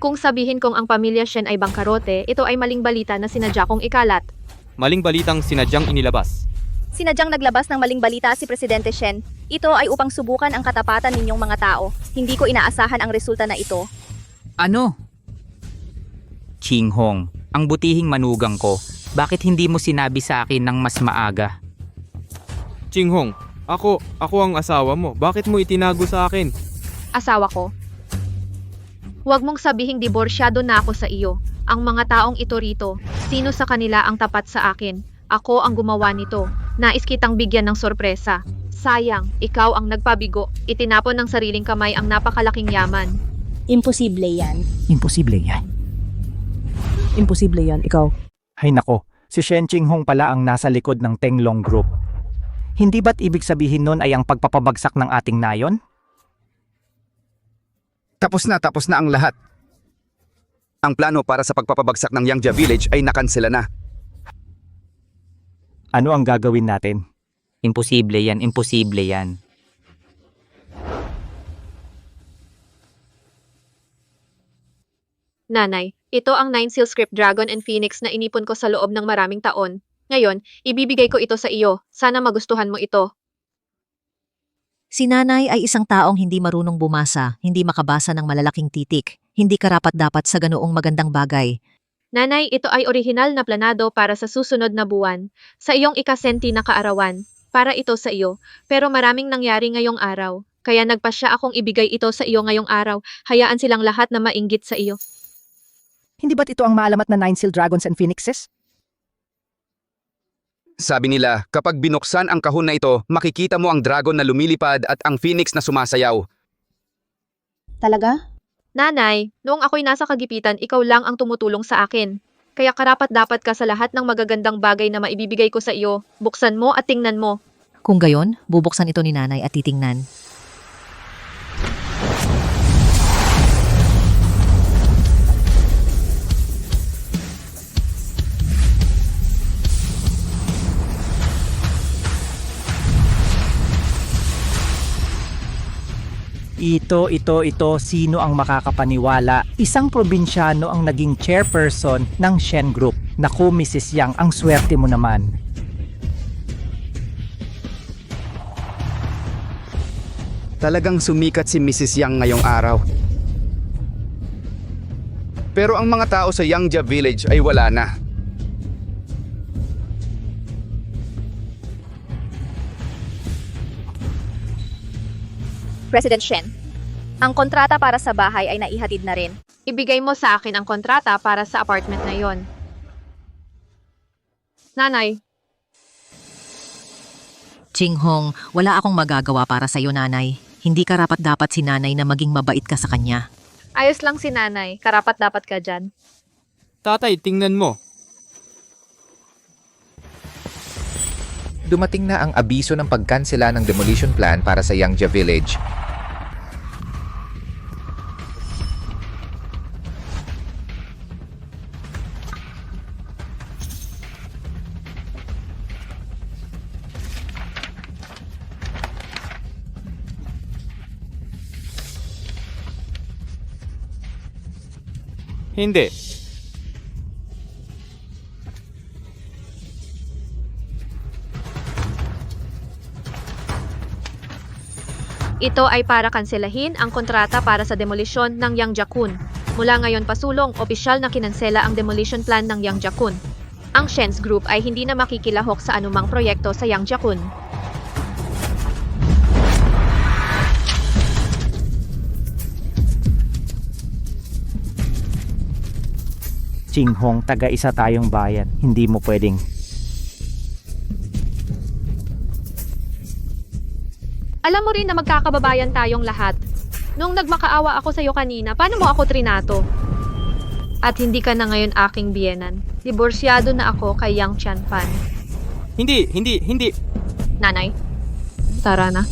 Kung sabihin kong ang pamilya Shen ay bangkarote, ito ay maling balita na sinadya kong ikalat. Maling balitang sinadyang inilabas. Sinadyang naglabas ng maling balita si Presidente Shen. Ito ay upang subukan ang katapatan ninyong mga tao. Hindi ko inaasahan ang resulta na ito. Ano? Qinghong, ang butihing manugang ko, bakit hindi mo sinabi sa akin ng mas maaga? Qinghong, ako ang asawa mo. Bakit mo itinago sa akin? Asawa ko. Huwag mong sabihing diborsyado na ako sa iyo. Ang mga taong ito rito, sino sa kanila ang tapat sa akin? Ako ang gumawa nito. Nais kitang bigyan ng sorpresa. Sayang, ikaw ang nagpabigo. Itinapon ng sariling kamay ang napakalaking yaman. Imposible yan. Imposible yan. imposible yan, ikaw. Hay nako, si Shen Qinghong pala ang nasa likod ng Tenglong Group. Hindi ba't ibig sabihin nun ay ang pagpapabagsak ng ating nayon? Tapos na ang lahat. Ang plano para sa pagpapabagsak ng Yangjia Village ay nakansela na. Ano ang gagawin natin? Imposible yan. Nanay, ito ang 9 Seal Script Dragon and Phoenix na inipon ko sa loob ng maraming taon. Ngayon, ibibigay ko ito sa iyo. Sana magustuhan mo ito. Si nanay ay isang taong hindi marunong bumasa, hindi makabasa ng malalaking titik, hindi karapat-dapat sa ganoong magandang bagay. Nanay, ito ay orihinal na planado para sa susunod na buwan, sa iyong ikasenti na kaarawan, para ito sa iyo. Pero maraming nangyari ngayong araw, kaya nagpasya akong ibigay ito sa iyo ngayong araw. Hayaan silang lahat na mainggit sa iyo. Hindi ba't ito ang maalamat na 9 Seal Dragons and Phoenixes? Sabi nila, kapag binuksan ang kahon na ito, makikita mo ang dragon na lumilipad at ang phoenix na sumasayaw. Talaga? Nanay, noong ako'y nasa kagipitan, ikaw lang ang tumutulong sa akin. Kaya karapat-dapat ka sa lahat ng magagandang bagay na maibibigay ko sa iyo. Buksan mo at tingnan mo. Kung gayon, bubuksan ito ni nanay at titingnan. Ito, sino ang makakapaniwala? Isang probinsyano ang naging chairperson ng Shen Group. Naku, Mrs. Yang, ang swerte mo naman. Talagang sumikat si Mrs. Yang ngayong araw. Pero ang mga tao sa Yangjia Village ay wala na. President Shen, ang kontrata para sa bahay ay naihatid na rin. Ibigay mo sa akin ang kontrata para sa apartment na yon. Nanay, Ching Hong, wala akong magagawa para sa'yo, nanay. Hindi karapat-dapat si nanay na maging mabait ka sa kanya. Ayos lang si nanay, karapat-dapat ka dyan. Tatay, tingnan mo. Dumating na ang abiso ng pagkansela ng demolition plan para sa Yangjia Village. Hindi. Ito ay para kanselahin ang kontrata para sa demolisyon ng Yangjiakun. Mula ngayon pasulong, opisyal na kinansela ang demolition plan ng Yangjiakun. Ang Shen's Group ay hindi na makikilahok sa anumang proyekto sa Yangjiakun. Ching Hong, taga-isa tayong bayan. Hindi mo pwedeng. Alam mo rin na magkakababayan tayong lahat. Nung nagmakaawa ako sa'yo kanina, paano mo ako trinato? At hindi ka na ngayon aking biyenan. Diborsyado na ako kay Yang Tianfan. Hindi. Nanay, tara na.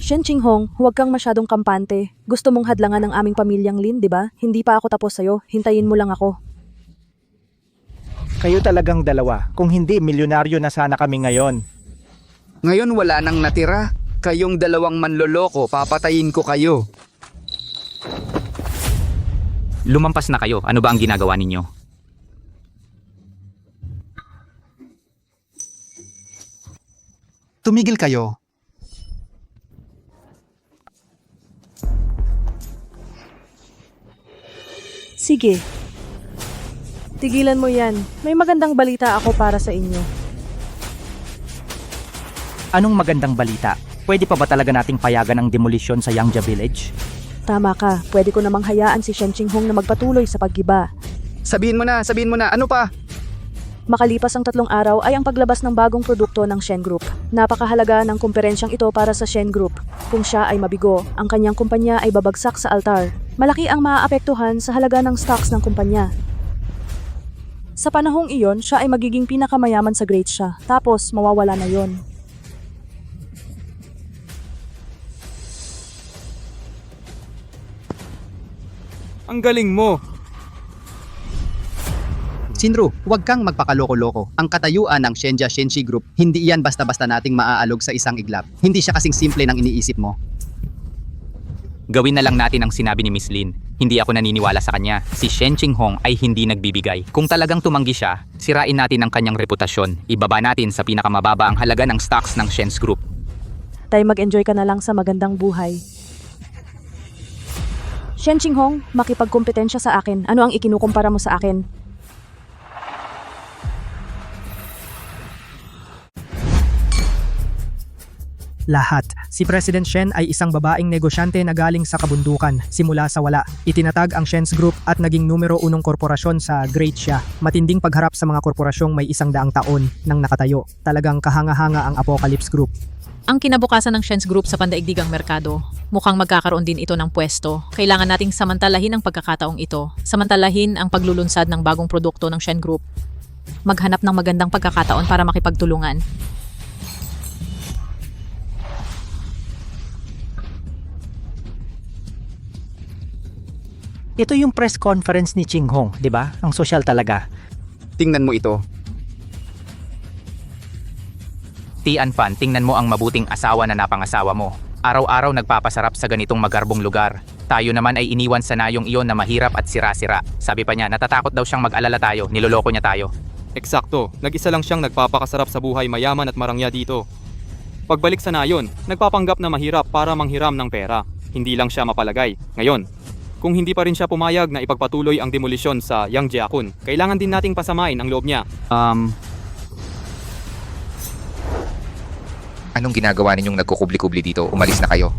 Shen Qinghong, huwag kang masyadong kampante. Gusto mong hadlangan ng aming pamilyang Lin, di ba? Hindi pa ako tapos sa'yo. Hintayin mo lang ako. Kayo talagang dalawa. Kung hindi, milyonaryo na sana kami ngayon. Ngayon wala nang natira. Kayong dalawang manloloko, papatayin ko kayo. Lumampas na kayo. Ano ba ang ginagawa ninyo? Tumigil kayo. Sige. Tigilan mo yan. May magandang balita ako para sa inyo. Anong magandang balita? Pwede pa ba talaga nating payagan ang demolisyon sa Yangjia Village? Tama ka. Pwede ko namang hayaan si Shen Qinghong na magpatuloy sa paggiba. Sabihin mo na, ano pa? Makalipas ang 3 araw ay ang paglabas ng bagong produkto ng Shen Group. Napakahalaga ng kumperensyang ito para sa Shen Group. Kung siya ay mabigo, ang kanyang kumpanya ay babagsak sa altar. Malaki ang maaapektuhan sa halaga ng stocks ng kumpanya. Sa panahong iyon, siya ay magiging pinakamayaman sa Greatia. Tapos, mawawala na yon. Ang galing mo. Shinru, huwag kang magpakaloko-loko. Ang katayuan ng Shenjia Shenshi Group, hindi iyan basta-basta nating maaalog sa isang iglap. Hindi siya kasing simple ng iniisip mo. Gawin na lang natin ang sinabi ni Miss Lin. Hindi ako naniniwala sa kanya. Si Shen Qinghong ay hindi nagbibigay. Kung talagang tumanggi siya, sirain natin ang kanyang reputasyon. Ibaba natin sa pinakamababa ang halaga ng stocks ng Shen's Group. Tay, mag-enjoy ka na lang sa magandang buhay. Shen Qinghong, makipagkompetensya sa akin. Ano ang ikinukumpara mo sa akin? Lahat. Si President Shen ay isang babaeng negosyante na galing sa kabundukan, simula sa wala. Itinatag ang Shen's Group at naging numero 1 korporasyon sa Greatia. Matinding pagharap sa mga korporasyong may 100 taon nang nakatayo. Talagang kahanga-hanga ang Apocalypse Group. Ang kinabukasan ng Shen's Group sa pandaigdigang merkado, mukhang magkakaroon din ito ng pwesto. Kailangan nating samantalahin ang pagkakataong ito. Samantalahin ang paglulunsad ng bagong produkto ng Shen Group. Maghanap ng magandang pagkakataon para makipagtulungan. Ito yung press conference ni Ching Hong, di ba? Ang sosyal talaga. Tingnan mo ito. Tianfan, tingnan mo ang mabuting asawa na napangasawa mo. Araw-araw nagpapasarap sa ganitong magarbong lugar. Tayo naman ay iniwan sa nayong iyon na mahirap at sira-sira. Sabi pa niya, natatakot daw siyang mag-alala tayo, niloloko niya tayo. Eksakto, nag-isa lang siyang nagpapakasarap sa buhay mayaman at marangya dito. Pagbalik sa nayon, nagpapanggap na mahirap para manghiram ng pera. Hindi lang siya mapalagay. Ngayon, kung hindi pa rin siya pumayag na ipagpatuloy ang demolisyon sa Yangjiakun, kailangan din nating pasamain ang loob niya. Anong ginagawa ninyong nagkukubli-kubli dito? Umalis na kayo.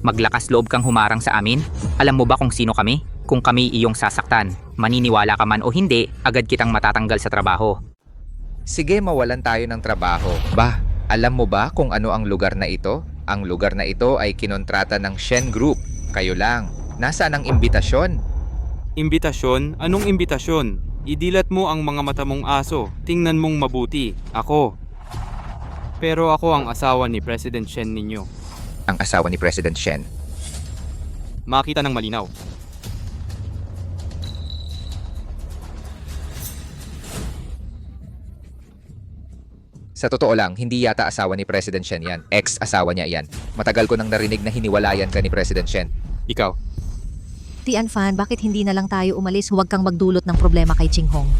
Maglakas loob kang humarang sa amin? Alam mo ba kung sino kami? Kung kami iyong sasaktan, maniniwala ka man o hindi, agad kitang matatanggal sa trabaho. Sige, mawalan tayo ng trabaho. Bah, alam mo ba kung ano ang lugar na ito? Ang lugar na ito ay kinontrata ng Shen Group. Kayo lang. Nasaan ang imbitasyon? Imbitasyon? Anong imbitasyon? Idilat mo ang mga mata mong aso. Tingnan mong mabuti. Ako. Pero ako ang asawa ni President Shen ninyo. Ang asawa ni President Shen. Makita ng malinaw. Sa totoo lang, hindi yata asawa ni President Shen yan. Ex-asawa niya yan. Matagal ko nang narinig na hiniwalayan ka ni President Shen. Ikaw. Tian Fan, bakit hindi na lang tayo umalis? Huwag kang magdulot ng problema kay Ching Hong.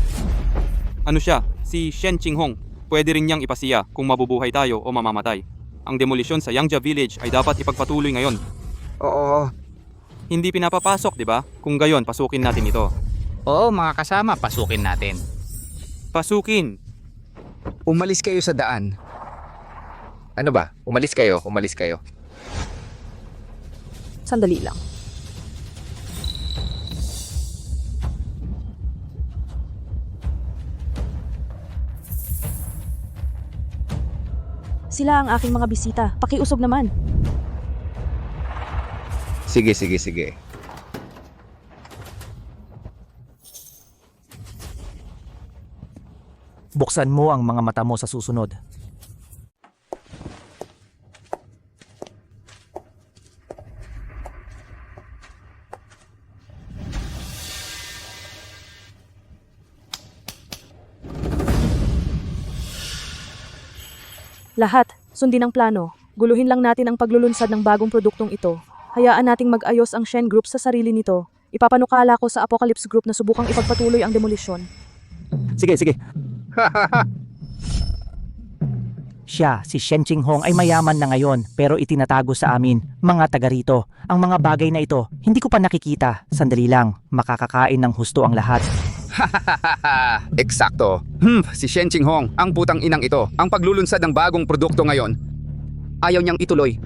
Ano siya? Si Shen Qinghong. Pwede rin niyang ipasiya kung mabubuhay tayo o mamamatay. Ang demolisyon sa Yangjia Village ay dapat ipagpatuloy ngayon. Oo. Hindi pinapapasok, di ba? Kung gayon, pasukin natin ito. Oo mga kasama, pasukin natin. Pasukin! Umalis kayo sa daan. Ano ba? Umalis kayo, umalis kayo. Sandali lang. Sila ang aking mga bisita. Pakiusog naman. Sige, sige, sige. Buksan mo ang mga mata mo sa susunod. Lahat, sundin ang plano. Guluhin lang natin ang paglulunsad ng bagong produktong ito. Hayaan nating mag-ayos ang Shen Group sa sarili nito. Ipapanukala ko sa Apocalypse Group na subukang ipagpatuloy ang demolisyon. Sige, sige. Siya, si Shen Qinghong ay mayaman na ngayon pero itinatago sa amin, mga taga rito. Ang mga bagay na ito, hindi ko pa nakikita. Sandali lang, makakakain ng husto ang lahat. Eksakto. Si Shen Qinghong, ang putang inang ito. Ang paglulunsad ng bagong produkto ngayon. Ayaw niyang ituloy.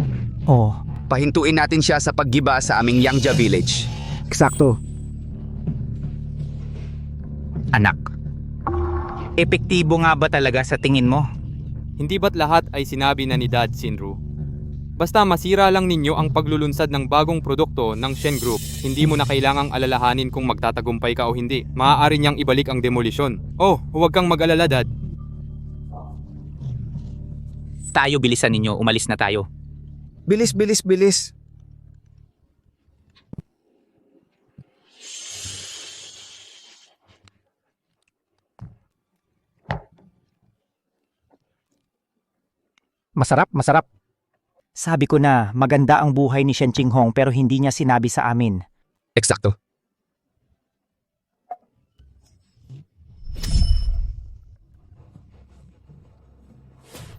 Oh, Pahintuin natin siya sa paggiba sa aming Yangjia Village. Eksakto. Anak, epektibo nga ba talaga sa tingin mo? Hindi ba't lahat ay sinabi na ni Dad Shinru? Basta masira lang ninyo ang paglulunsad ng bagong produkto ng Shen Group, hindi mo na kailangang alalahanin kung magtatagumpay ka o hindi. Maaari niyang ibalik ang demolisyon. Oh, huwag kang mag-alala, Dad. Tayo, bilisan ninyo, umalis na tayo. Bilis, bilis, bilis. masarap, masarap. Sabi ko na, maganda ang buhay ni Shen Qinghong pero hindi niya sinabi sa amin. Eksakto.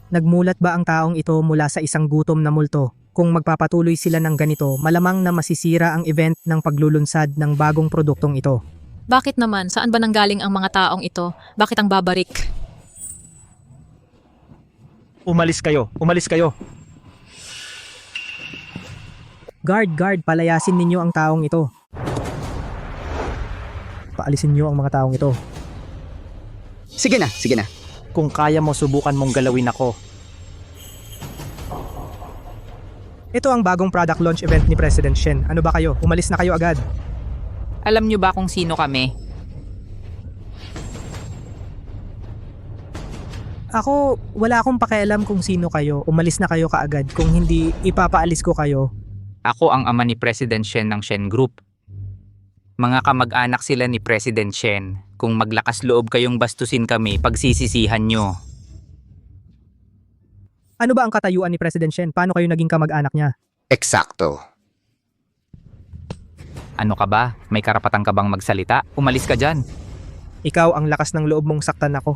Nagmulat ba ang taong ito mula sa isang gutom na multo? Kung magpapatuloy sila ng ganito, malamang na masisira ang event ng paglulunsad ng bagong produktong ito. Bakit naman? Saan ba nanggaling ang mga taong ito? Bakit ang babarik? Umalis kayo, umalis kayo. Guard, palayasin ninyo ang taong ito. Paalisin niyo ang mga taong ito. Sige na, sige na. Kung kaya mo, subukan mong galawin ako. Ito ang bagong product launch event ni President Shen. Ano ba kayo? Umalis na kayo agad. Alam niyo ba kung sino kami? Ako, wala akong pakialam kung sino kayo. Umalis na kayo kaagad. Kung hindi, ipapaalis ko kayo. Ako ang ama ni President Shen ng Shen Group. Mga kamag-anak sila ni President Shen. Kung maglakas loob kayong bastusin kami, pagsisisihan nyo. Ano ba ang katayuan ni President Shen? Paano kayo naging kamag-anak niya? Eksakto. Ano ka ba? May karapatan ka bang magsalita? Umalis ka dyan. Ikaw ang lakas ng loob mong saktan ako.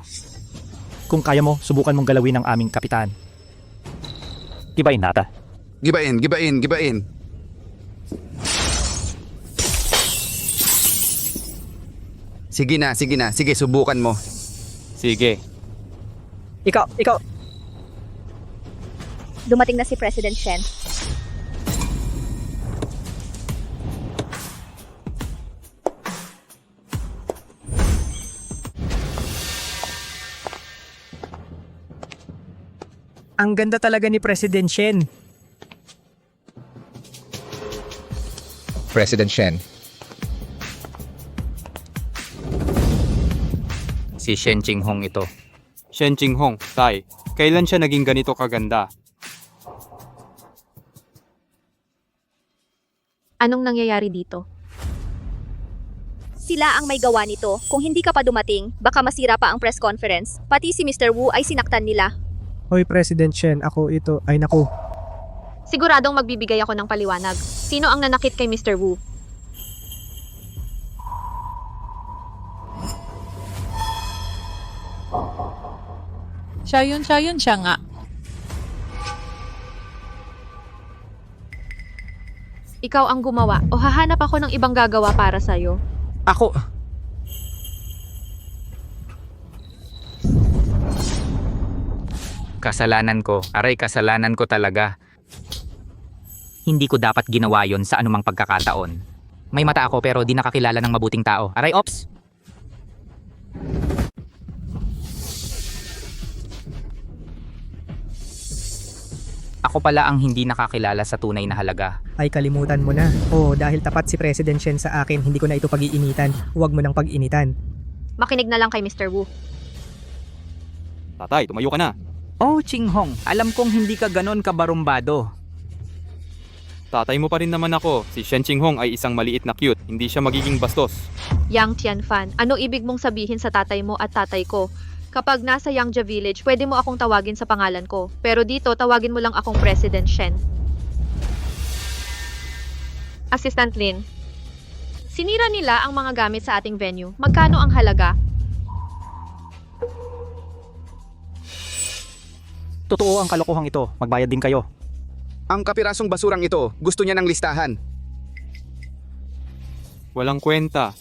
Kung kaya mo, subukan mong galawin ang aming kapitan. Gibain nata. Gibain, gibain, gibain. Sige na, sige na. Sige, subukan mo. Sige. Dumating na si President Shen. Ang ganda talaga ni President Shen. President Shen, Si Shen Jinghong ito. Shen Jinghong, Tay, kailan siya naging ganito kaganda? Anong nangyayari dito? Sila ang may gawa nito. Kung hindi ka pa dumating, baka masira pa ang press conference. Pati si Mr. Wu ay sinaktan nila. Hoy President Shen, ako ito. Ay naku. Siguradong magbibigay ako ng paliwanag. Sino ang nanakit kay Mr. Wu? Siya yun siya nga. Ikaw ang gumawa o hahanap ako ng ibang gagawa para sa'yo? Ako! Kasalanan ko. Aray, kasalanan ko talaga. Hindi ko dapat ginawa yon sa anumang pagkakataon. May mata ako pero di nakakilala ng mabuting tao. Aray, ops! Ako pala ang hindi nakakilala sa tunay na halaga. Ay kalimutan mo na. Oo, dahil tapat si President Shen sa akin, hindi ko na ito pag-iinitan. Huwag mo nang pag-initan. Makinig na lang kay Mr. Wu. Tatay, tumayo ka na. Oh, Jinghong, alam kong hindi ka ganon kabarumbado. Tatay mo pa rin naman ako. Si Shen Jinghong ay isang maliit na cute. Hindi siya magiging bastos. Yang Tianfan, ano ibig mong sabihin sa tatay mo at tatay ko? Kapag nasa Yangjia Village, pwede mo akong tawagin sa pangalan ko. Pero dito, tawagin mo lang akong President Shen. Assistant Lin, sinira nila ang mga gamit sa ating venue. Magkano ang halaga? Totoo ang kalokohang ito. Magbayad din kayo. Ang kapirasong basurang ito, gusto niya ng listahan. Walang kwenta.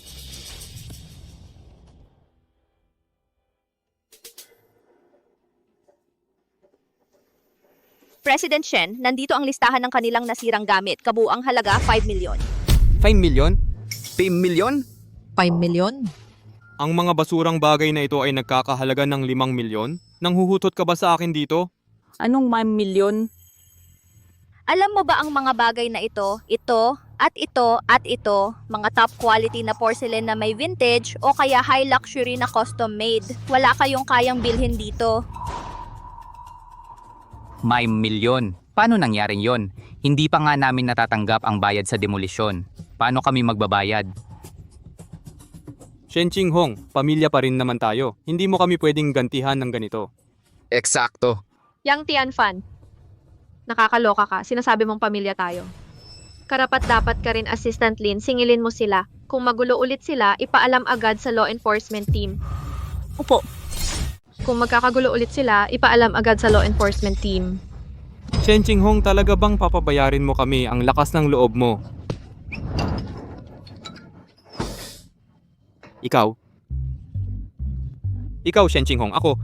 President Shen, nandito ang listahan ng kanilang nasirang gamit. Kabuang halaga 5 milyon. 5 milyon? 5 milyon? 5 milyon? Ang mga basurang bagay na ito ay nagkakahalaga ng 5 milyon? Nanghuhutot ka ba sa akin dito? Anong 5 milyon? Alam mo ba ang mga bagay na ito, at ito, mga top quality na porcelain na may vintage o kaya high luxury na custom made. Wala kayong kayang bilhin dito. May milyon. Paano nangyaring yon? Hindi pa nga namin natatanggap ang bayad sa demolisyon. Paano kami magbabayad? Shen Jinghong, pamilya pa rin naman tayo. Hindi mo kami pwedeng gantihan ng ganito. Eksakto. Yang Tianfan, nakakaloka ka. Sinasabi mong pamilya tayo. Karapat dapat ka rin, Assistant Lin. Singilin mo sila. Kung magulo ulit sila, ipaalam agad sa law enforcement team. Opo. Kung magkakagulo ulit sila, ipaalam agad sa law enforcement team. Shen Jinghong, talaga bang papabayarin mo kami? Ang lakas ng loob mo. Ikaw? Ikaw, Shen Jinghong, ako.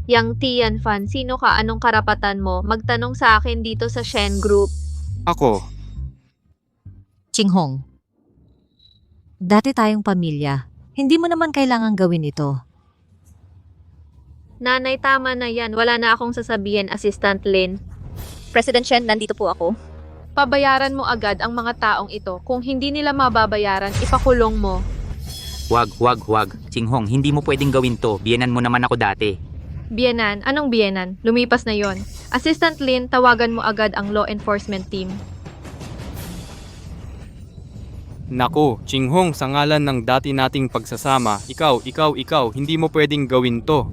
Yang Tianfan, sino ka? Anong karapatan mo? Magtanong sa akin dito sa Shen Group. Ako. Jinghong, dati tayong pamilya. Hindi mo naman kailangan gawin ito. Nanay, tama na yan. Wala na akong sasabihin, Assistant Lin. President Shen, nandito po ako. Pabayaran mo agad ang mga taong ito. Kung hindi nila mababayaran, ipakulong mo. Wag. Jinghong, hindi mo pwedeng gawin to. Biyenan mo naman ako dati. Biyenan? Anong biyenan? Lumipas na yon. Assistant Lin, tawagan mo agad ang law enforcement team. Naku, Jinghong, sa ngalan ng dati nating pagsasama, ikaw, hindi mo pwedeng gawin to.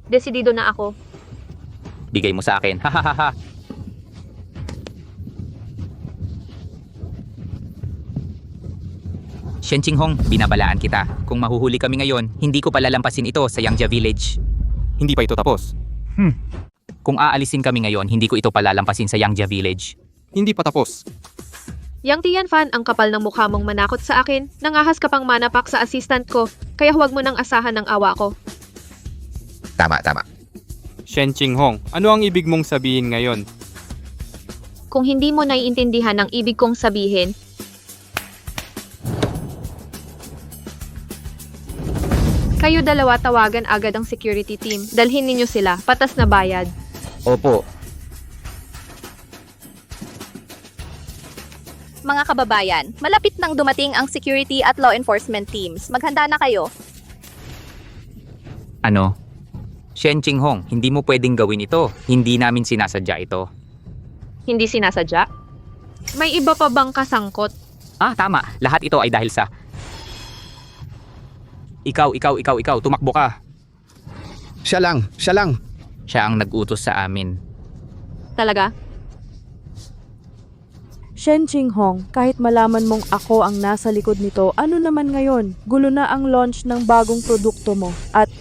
Desidido na ako. Bigay mo sa akin. Hahaha. Shen Jinghong, binabalaan kita. Kung mahuhuli kami ngayon, hindi ko palalampasin ito sa Yangjia Village. Hindi pa ito tapos. Kung aalisin kami ngayon, hindi ko ito palalampasin sa Yangjia Village. Hindi pa tapos. Yang Tianfan, ang kapal ng mukha mong manakot sa akin. Nangahas ka pang manapak sa assistant ko. Kaya huwag mo nang asahan ng awa ko. Tama. Shen Jinghong, ano ang ibig mong sabihin ngayon? Kung hindi mo naiintindihan ang ibig kong sabihin, Kayo dalawa tawagan agad ang security team. Dalhin ninyo sila, patas na bayad. Opo. Mga kababayan, malapit nang dumating ang security at law enforcement teams. Maghanda na kayo. Ano? Shen Qinghong, hindi mo pwedeng gawin ito. Hindi namin sinasadya ito. Hindi sinasadya? May iba pa bang kasangkot? Tama. Lahat ito ay dahil sa... Ikaw, tumakbo ka. Siya lang. Siya ang nag-utos sa amin. Talaga? Shen Qinghong, kahit malaman mong ako ang nasa likod nito, ano naman ngayon? Gulo na ang launch ng bagong produkto mo. At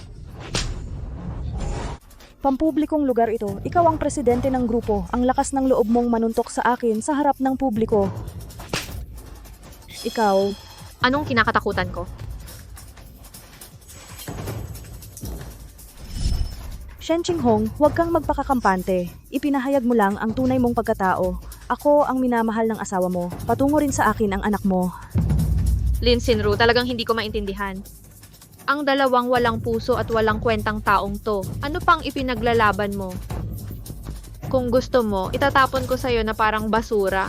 pampublikong lugar ito, ikaw ang presidente ng grupo. Ang lakas ng loob mong manuntok sa akin sa harap ng publiko. Ikaw, Anong kinakatakutan ko? Shen Qinghong, huwag kang magpakakampante. Ipinahayag mo lang ang tunay mong pagkatao. Ako ang minamahal ng asawa mo. Patungo rin sa akin ang anak mo. Lin Sinru, talagang hindi ko maintindihan. Ang dalawang walang puso at walang kwentang taong to, ano pang ipinaglalaban mo? Kung gusto mo, itatapon ko sa'yo na parang basura.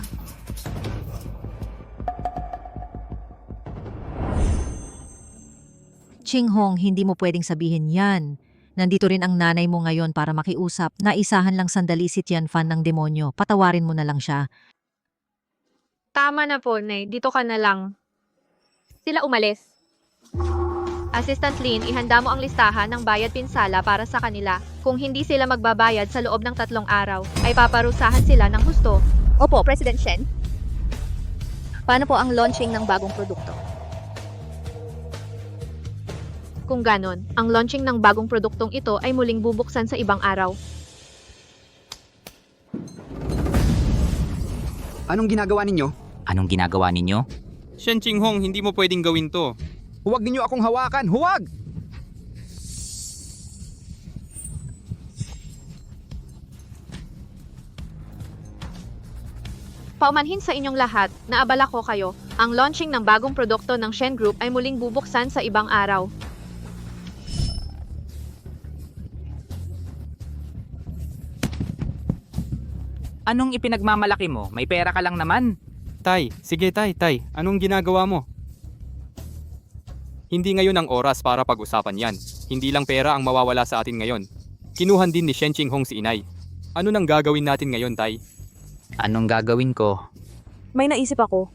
Qinghong, hindi mo pwedeng sabihin yan. Nandito rin ang nanay mo ngayon para makiusap. Naisahan lang sandali si Tianfan ng demonyo. Patawarin mo na lang siya. Tama na po, Nay. Dito ka na lang. Sila umalis. Assistant Lin, ihanda mo ang listahan ng bayad pinsala para sa kanila. Kung hindi sila magbabayad sa loob ng 3 araw, ay paparusahan sila ng husto. Opo, President Shen. Paano po ang launching ng bagong produkto? Kung ganon, ang launching ng bagong produktong ito ay muling bubuksan sa ibang araw. Anong ginagawa ninyo? Anong ginagawa ninyo? Shen Qinghong, hindi mo pwedeng gawin to. Huwag ninyo akong hawakan! Huwag! Paumanhin sa inyong lahat, naabala ko kayo, ang launching ng bagong produkto ng Shen Group ay muling bubuksan sa ibang araw. Anong ipinagmamalaki mo? May pera ka lang naman. Tay, sige tay. Anong ginagawa mo? Hindi ngayon ang oras para pag-usapan yan. Hindi lang pera ang mawawala sa atin ngayon. Kinuhan din ni Shen Qinghong si inay. Ano nang gagawin natin ngayon, tay? Anong gagawin ko? May naisip ako.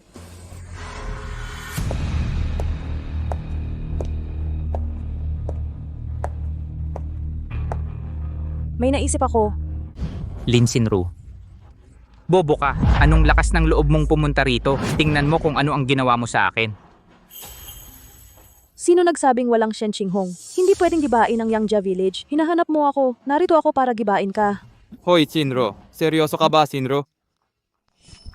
Lin Sinru. Bobo ka. Anong lakas ng loob mong pumunta rito? Tingnan mo kung ano ang ginawa mo sa akin. Sino nagsabing walang Shen Qinghong? Hindi pwedeng gibain ang Yangjia Village. Hinahanap mo ako. Narito ako para gibain ka. Hoy, Sinro. Seryoso ka ba, Sinro?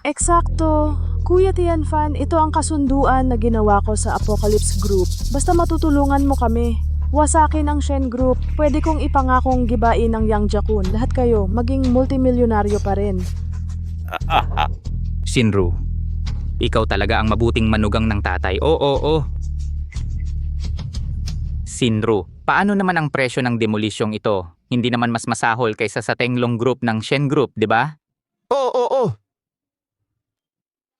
Eksakto. Kuya Tianfan, ito ang kasunduan na ginawa ko sa Apocalypse Group. Basta matutulungan mo kami. Wasakin ang Shen Group. Pwede kong ipangakong gibain ang Yangjia Kun. Lahat kayo, maging multimilyonaryo pa rin. Sinru. Ikaw talaga ang mabuting manugang ng tatay. Oo. Sinru, paano naman ang presyo ng demolisyong ito? Hindi naman mas masahol kaysa sa Tenglong Group ng Shen Group, di ba? Oo.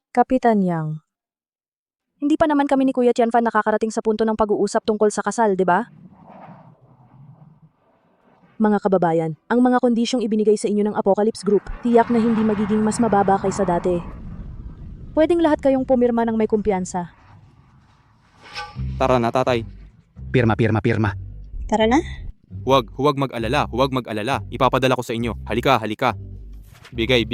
Kapitan Yang. Hindi pa naman kami ni Kuya Tianfan nakakarating sa punto ng pag-uusap tungkol sa kasal, di ba? Mga kababayan, ang mga kondisyong ibinigay sa inyo ng Apocalypse Group, tiyak na hindi magiging mas mababa kaysa dati. Pwedeng lahat kayong pumirma ng may kumpiyansa. Tara na, tatay. Pirma. Tara na. Huwag mag-alala. Ipapadala ko sa inyo. Halika. Bigay.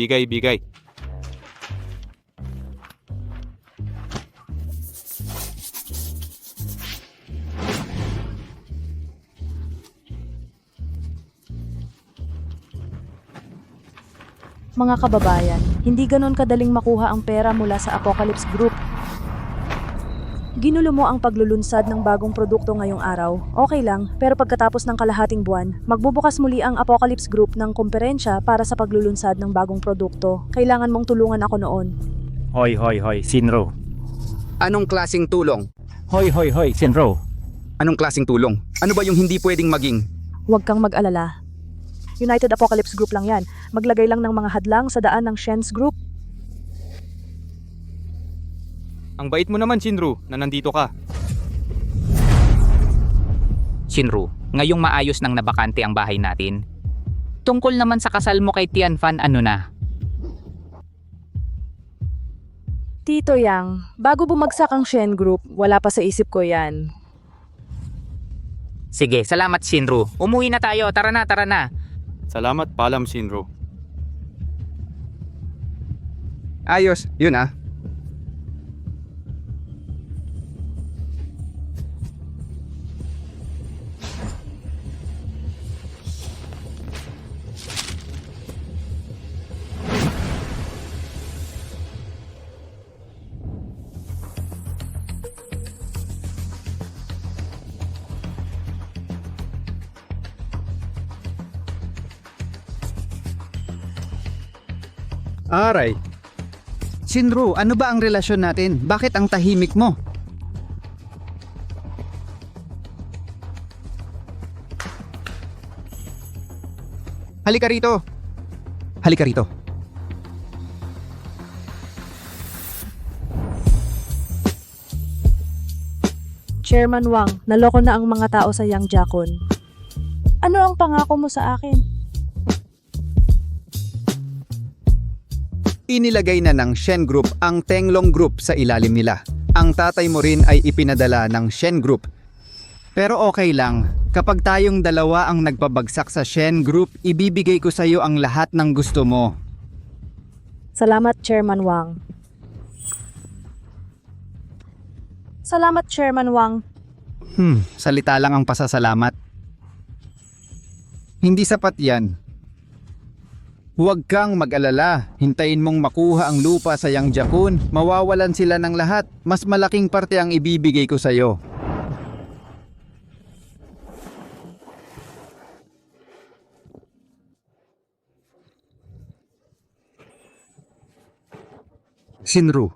Mga kababayan, hindi ganon kadaling makuha ang pera mula sa Apocalypse Group. Ginulo mo ang paglulunsad ng bagong produkto ngayong araw. Okay lang, pero pagkatapos ng kalahating buwan, magbubukas muli ang Apocalypse Group ng komperensya para sa paglulunsad ng bagong produkto. Kailangan mong tulungan ako noon. Hoy, Sinro. Anong klasing tulong? Hoy, Sinro. Anong klaseng tulong? Ano ba yung hindi pwedeng maging? Huwag kang mag-alala. United Apocalypse Group lang yan. Maglagay lang ng mga hadlang sa daan ng Shen's Group. Ang bait mo naman, Shinru, na nandito ka. Shinru, ngayong maayos nang nabakante ang bahay natin. Tungkol naman sa kasal mo kay Tianfan, ano na? Tito Yang, bago bumagsak ang Shen Group, wala pa sa isip ko yan. Sige, salamat Shinru. Umuwi na tayo, tara na, tara na. Salamat, paalam, Shinru. Ayos, yun ah. Aray. Shinru, ano ba ang relasyon natin? Bakit ang tahimik mo? Halika rito. Halika rito. Chairman Wang, naloko na ang mga tao sa Yang Jakun. Ano ang pangako mo sa akin? Inilagay na ng Shen Group ang Tenglong Group sa ilalim nila. Ang tatay mo rin ay ipinadala ng Shen Group. Pero okay lang, kapag tayong dalawa ang nagpabagsak sa Shen Group, ibibigay ko sa iyo ang lahat ng gusto mo. Salamat, Chairman Wang. Salamat, Chairman Wang. Salita lang ang pasasalamat. Hindi sapat yan. Huwag kang mag-alala. Hintayin mong makuha ang lupa sa Yang Jakun. Mawawalan sila ng lahat. Mas malaking parte ang ibibigay ko sa iyo. Shinru.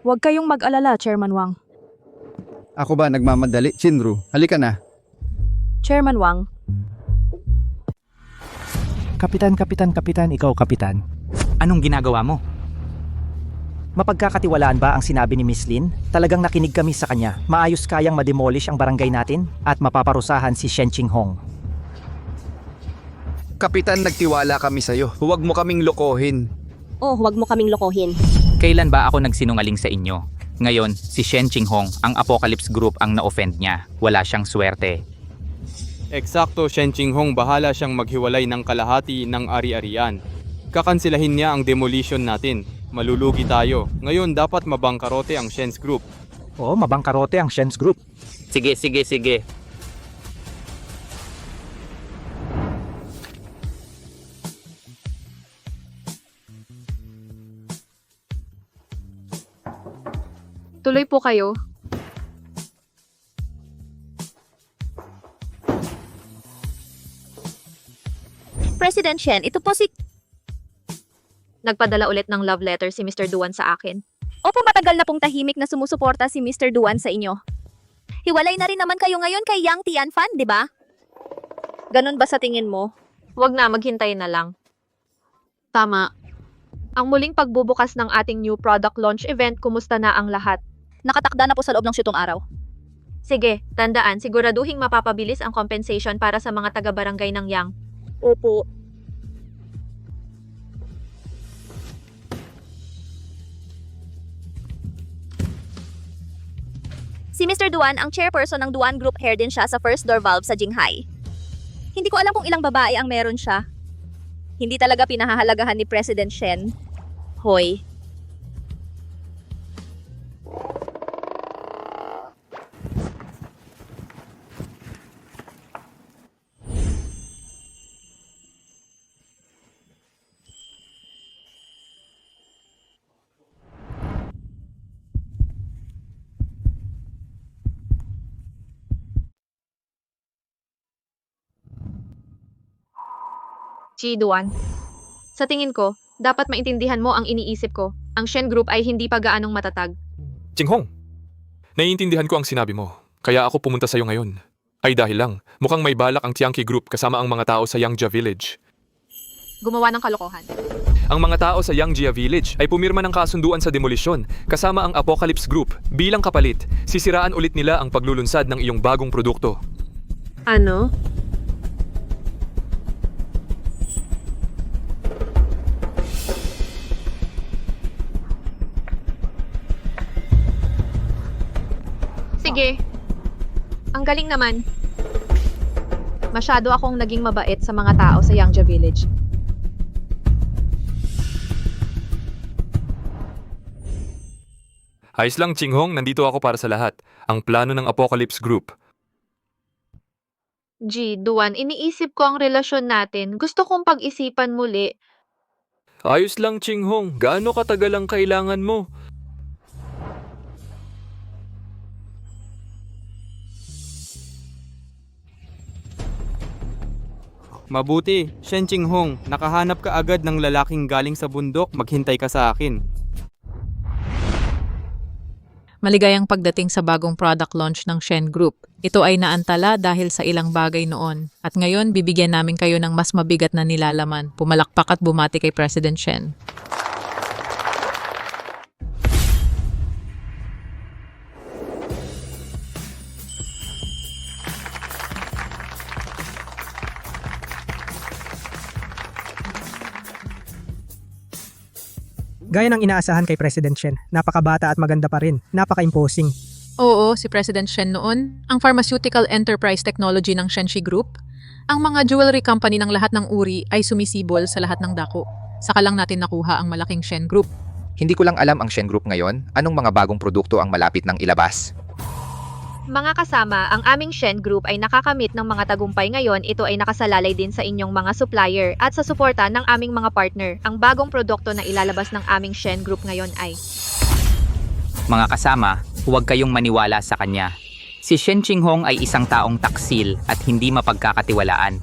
Huwag kayong mag-alala, Chairman Wang. Ako ba nagmamadali? Shinru, halika na. Chairman Wang, Kapitan, ikaw kapitan. Anong ginagawa mo? Mapagkakatiwalaan ba ang sinabi ni Miss Lin? Talagang nakinig kami sa kanya. Maayos kayang mademolish ang barangay natin at mapaparusahan si Shen Qinghong. Kapitan, nagtiwala kami sa'yo. Huwag mo kaming lokohin. Oh, huwag mo kaming lokohin. Kailan ba ako nagsinungaling sa inyo? Ngayon, si Shen Qinghong, ang Apocalypse Group ang na-offend niya. Wala siyang swerte. Eksakto, Shen Qinghong, bahala siyang maghiwalay ng kalahati ng ari-arian. Kakansilahin niya ang demolition natin. Malulugi tayo. Ngayon dapat mabangkarote ang Shen's Group. Oo, mabangkarote ang Shen's Group. Sige. Tuloy po kayo. President Shen, ito po si... Nagpadala ulit ng love letter si Mr. Duan sa akin. Opo, matagal na pong tahimik na sumusuporta si Mr. Duan sa inyo. Hiwalay na rin naman kayo ngayon kay Yang Tianfan, di ba? Ganun ba sa tingin mo? Huwag na, maghintay na lang. Tama. Ang muling pagbubukas ng ating new product launch event, kumusta na ang lahat? Nakatakda na po sa loob ng 7 araw. Sige, tandaan, siguraduhing mapapabilis ang compensation para sa mga taga-barangay ng Yang. Opo. Si Mr. Duan, ang chairperson ng Duan Group, hair din siya sa first door valve sa Jinghai. Hindi ko alam kung ilang babae ang meron siya. Hindi talaga pinahahalagahan ni President Shen. Hoy. Duan. Sa tingin ko, dapat maintindihan mo ang iniisip ko. Ang Shen Group ay hindi pa gaanong matatag. Qinghong, Naiintindihan ko ang sinabi mo. Kaya ako pumunta sa'yo ngayon. Ay dahil lang, mukhang may balak ang Tiangki Group kasama ang mga tao sa Yangjia Village. Gumawa ng kalokohan. Ang mga tao sa Yangjia Village ay pumirma ng kasunduan sa demolisyon kasama ang Apocalypse Group. Bilang kapalit, sisiraan ulit nila ang paglulunsad ng iyong bagong produkto. Ano? Sige. Ang galing naman. Masyado akong naging mabait sa mga tao sa Yangjia Village. Ayos lang, Chinghong, nandito ako para sa lahat. Ang plano ng Apocalypse Group. Duan, iniisip ko ang relasyon natin. Gusto kong pag-isipan muli. Ayos lang, Chinghong. Gaano katagal ang kailangan mo? Mabuti, Shen Chinghong. Nakahanap ka agad ng lalaking galing sa bundok. Maghintay ka sa akin. Maligayang pagdating sa bagong product launch ng Shen Group. Ito ay naantala dahil sa ilang bagay noon. At ngayon, bibigyan namin kayo ng mas mabigat na nilalaman. Pumalakpak at bumati kay President Shen. Gaya ng inaasahan kay President Shen, napakabata at maganda pa rin, napaka-imposing. Oo, si President Shen noon, ang pharmaceutical enterprise technology ng Shenxi Group, ang mga jewelry company ng lahat ng uri ay sumisibol sa lahat ng dako. Saka lang natin nakuha ang malaking Shen Group. Hindi ko lang alam ang Shen Group ngayon, anong mga bagong produkto ang malapit ng ilabas. Mga kasama, ang aming Shen Group ay nakakamit ng mga tagumpay ngayon. Ito ay nakasalalay din sa inyong mga supplier at sa suporta ng aming mga partner. Ang bagong produkto na ilalabas ng aming Shen Group ngayon ay... Mga kasama, huwag kayong maniwala sa kanya. Si Shen Chinghong ay isang taong taksil at hindi mapagkakatiwalaan.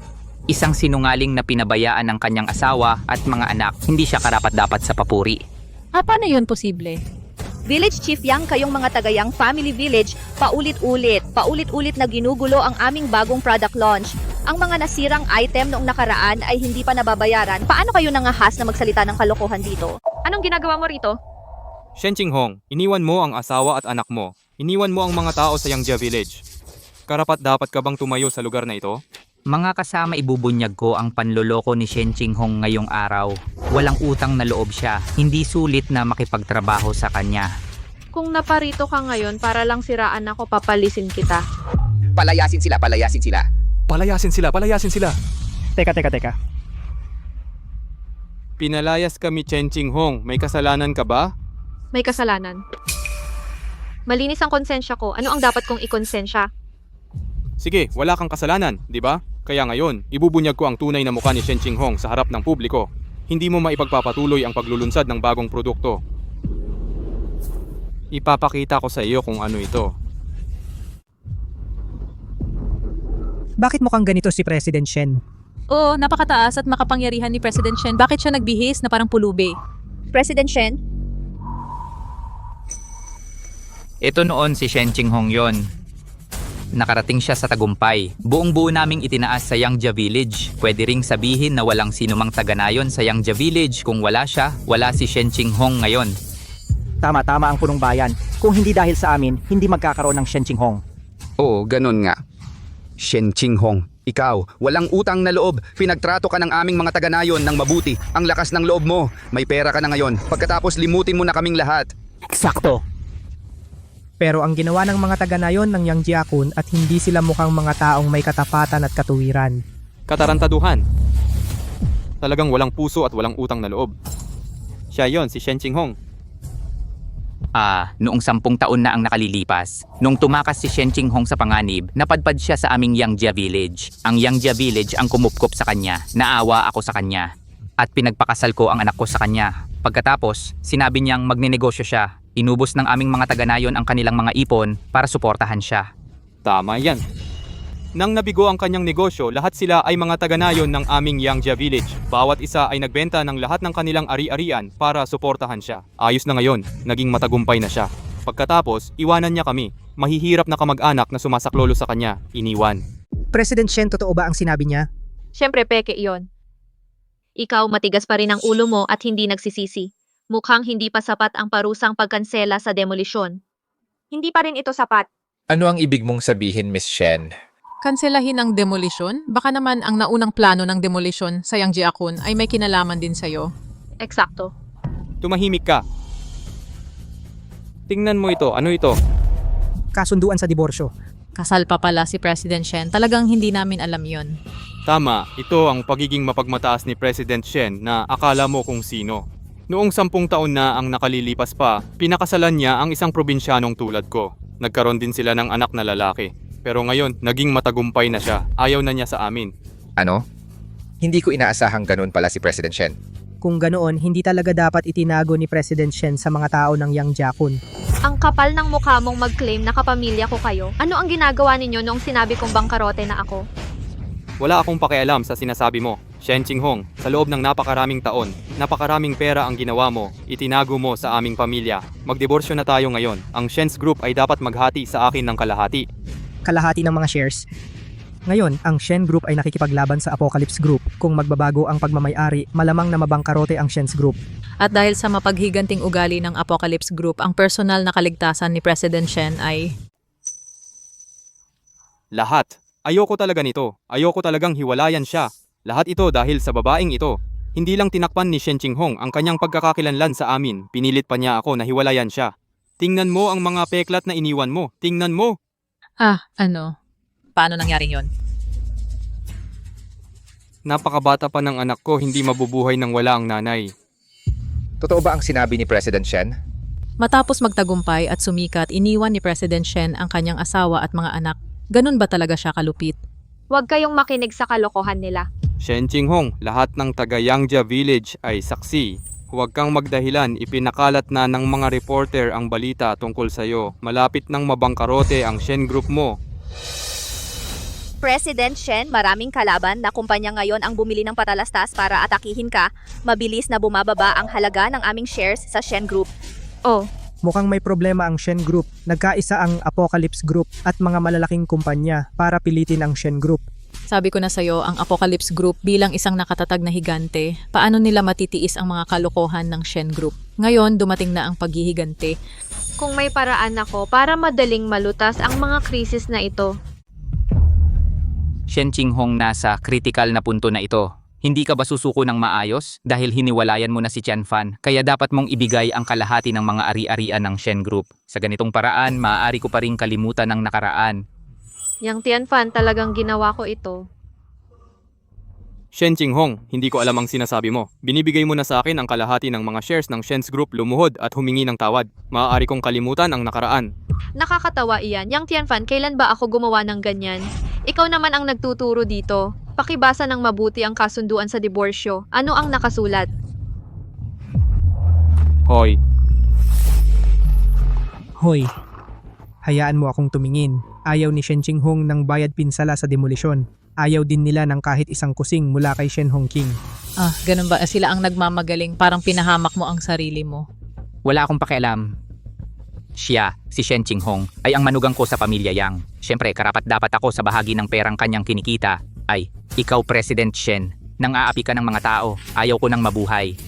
Isang sinungaling na pinabayaan ng kanyang asawa at mga anak. Hindi siya karapat-dapat sa papuri. Paano yun posible? Village Chief Yang, kayong mga taga-Yang Family Village, paulit-ulit na ginugulo ang aming bagong product launch. Ang mga nasirang item noong nakaraan ay hindi pa nababayaran. Paano kayo nangahas na magsalita ng kalokohan dito? Anong ginagawa mo rito? Shen Chinghong, iniwan mo ang asawa at anak mo. Iniwan mo ang mga tao sa Yangjia Village. Karapat-dapat ka bang tumayo sa lugar na ito? Mga kasama, ibubunyag ko ang panloloko ni Shen Chinghong ngayong araw. Walang utang na loob siya. Hindi sulit na makipagtrabaho sa kanya. Kung naparito ka ngayon para lang siraan ako, papalisin kita. Palayasin sila, palayasin sila. Palayasin sila, palayasin sila. Teka. Pinalayas kami, Shen Chinghong. May kasalanan ka ba? May kasalanan. Malinis ang konsensya ko. Ano ang dapat kong ikonsensya? Sige, wala kang kasalanan, di ba? Kaya ngayon, ibubunyag ko ang tunay na mukha ni Shen Chinghong sa harap ng publiko. Hindi mo maipagpapatuloy ang paglulunsad ng bagong produkto. Ipapakita ko sa iyo kung ano ito. Bakit mukhang ganito si President Shen? Oo, napakataas at makapangyarihan ni President Shen. Bakit siya nagbihis na parang pulubi? President Shen? Ito noon si Shen Chinghong yon. Nakarating siya sa tagumpay. Buong-buo naming itinaas sa Yangjia Village. Pwede ring sabihin na walang sinumang taga-nayon sa Yangjia Village. Kung wala siya, wala si Shen Chinghong ngayon. Tama ang punong bayan. Kung hindi dahil sa amin, hindi magkakaroon ng Shen Chinghong. Oo, ganun nga. Shen Chinghong, ikaw, walang utang na loob. Pinagtrato ka ng aming mga taga-nayon ng mabuti. Ang lakas ng loob mo. May pera ka na ngayon. Pagkatapos limutin mo na kaming lahat. Eksakto. Pero ang ginawa ng mga taga-nayon ng Yangjiakun at hindi sila mukhang mga taong may katapatan at katuwiran. Katarantaduhan. Talagang walang puso at walang utang na loob. Siya yon, si Shen Chinghong. Noong 10 taon na ang nakalilipas. Nung tumakas si Shen Chinghong sa panganib, napadpad siya sa aming Yangjia Village. Ang Yangjia Village ang kumupkop sa kanya. Naawa ako sa kanya. At pinagpakasal ko ang anak ko sa kanya. Pagkatapos, sinabi niyang magnenegosyo siya. Inubos ng aming mga taga-nayon ang kanilang mga ipon para suportahan siya. Tama yan. Nang nabigo ang kanyang negosyo, lahat sila ay mga taga-nayon ng aming Yangjia Village. Bawat isa ay nagbenta ng lahat ng kanilang ari-arian para suportahan siya. Ayos na ngayon, naging matagumpay na siya. Pagkatapos, iwanan niya kami. Mahihirap na kamag-anak na sumasaklolo sa kanya, iniwan. President Shen, totoo ba ang sinabi niya? Siyempre, peke iyon. Ikaw matigas pa rin ang ulo mo at hindi nagsisisi. Mukhang hindi pa sapat ang parusang pagkansela sa demolisyon. Hindi pa rin ito sapat. Ano ang ibig mong sabihin, Miss Shen? Kanselahin ang demolisyon? Baka naman ang naunang plano ng demolisyon sa Yang Jiakun ay may kinalaman din sa'yo. Eksakto. Tumahimik ka. Tingnan mo ito, ano ito? Kasunduan sa diborsyo. Kasal pa pala si President Shen. Talagang hindi namin alam yon. Tama, ito ang pagiging mapagmataas ni President Shen na akala mo kung sino. Noong 10 taon na ang nakalilipas pa, pinakasalan niya ang isang probinsyanong tulad ko. Nagkaroon din sila ng anak na lalaki. Pero ngayon, naging matagumpay na siya. Ayaw na niya sa amin. Ano? Hindi ko inaasahang ganun pala si President Shen. Kung ganoon, hindi talaga dapat itinago ni President Shen sa mga tao ng Yang Jiakun. Ang kapal ng mukha mong mag-claim na kapamilya ko kayo. Ano ang ginagawa ninyo noong sinabi kong bangkarote na ako? Wala akong pakialam sa sinasabi mo. Shen Qinghong, sa loob ng napakaraming taon, napakaraming pera ang ginawa mo, itinago mo sa aming pamilya. Magdiborsyo na tayo ngayon. Ang Shen's Group ay dapat maghati sa akin ng kalahati. Kalahati ng mga shares. Ngayon, ang Shen Group ay nakikipaglaban sa Apocalypse Group. Kung magbabago ang pagmamayari, malamang na mabangkarote ang Shen's Group. At dahil sa mapaghiganting ugali ng Apocalypse Group, ang personal na kaligtasan ni President Shen ay... Lahat. Ayoko talaga nito. Ayoko talagang hiwalayan siya. Lahat ito dahil sa babaeng ito. Hindi lang tinakpan ni Shen Qinghong ang kanyang pagkakakilanlan sa amin, pinilit pa niya ako na hiwalayan siya. Tingnan mo ang mga peklat na iniwan mo. Tingnan mo. Ano? Paano nangyari yon? Napakabata pa ng anak ko, hindi mabubuhay nang wala ang nanay. Totoo ba ang sinabi ni President Shen? Matapos magtagumpay at sumikat, iniwan ni President Shen ang kanyang asawa at mga anak. Ganun ba talaga siya kalupit? Huwag kayong makinig sa kalokohan nila. Shen Qinghong, lahat ng taga Yangjia Village ay saksi. Huwag kang magdahilan, ipinakalat na ng mga reporter ang balita tungkol sa'yo. Malapit nang mabangkarote ang Shen Group mo. President Shen, maraming kalaban na kumpanya ngayon ang bumili ng patalastas para atakihin ka. Mabilis na bumababa ang halaga ng aming shares sa Shen Group. Oh, Mukhang may problema ang Shen Group. Nagkaisa ang Apocalypse Group at mga malalaking kumpanya para pilitin ang Shen Group. Sabi ko na sa'yo, ang Apocalypse Group bilang isang nakatatag na higante, paano nila matitiis ang mga kalokohan ng Shen Group? Ngayon, dumating na ang paghihigante. kung may paraan ako para madaling malutas ang mga krisis na ito. Shen Qinghong, nasa critical na punto na ito. Hindi ka ba susuko ng maayos dahil hiniwalayan mo na si Tianfan, kaya dapat mong ibigay ang kalahati ng mga ari-arian ng Shen Group. Sa ganitong paraan, maaari ko pa ring kalimutan ang nakaraan. Yang Tianfan, talagang ginawa ko ito. Shen Qinghong, hindi ko alam ang sinasabi mo. Binibigay mo na sa akin ang kalahati ng mga shares ng Shen's Group, lumuhod at humingi ng tawad. Maaari kong kalimutan ang nakaraan. Nakakatawa iyan. Yang Tianfan, kailan ba ako gumawa ng ganyan? Ikaw naman ang nagtuturo dito. Pakibasa ng mabuti ang kasunduan sa diborsyo. Ano ang nakasulat? Hoy, Hoy, hayaan mo akong tumingin. Ayaw ni Shen Qinghong ng bayad pinsala sa demolisyon. Ayaw din nila ng kahit isang kusing mula kay Shen Hongqing. Ganun ba? Sila ang nagmamagaling, parang pinahamak mo ang sarili mo. Wala akong pakialam. Siya, si Shen Qinghong, ay ang manugang ko sa pamilya Yang. Siyempre, karapat-dapat ako sa bahagi ng perang kanyang kinikita. Ay, ikaw President Shen, nang aapi ka ng mga tao, ayaw ko nang mabuhay.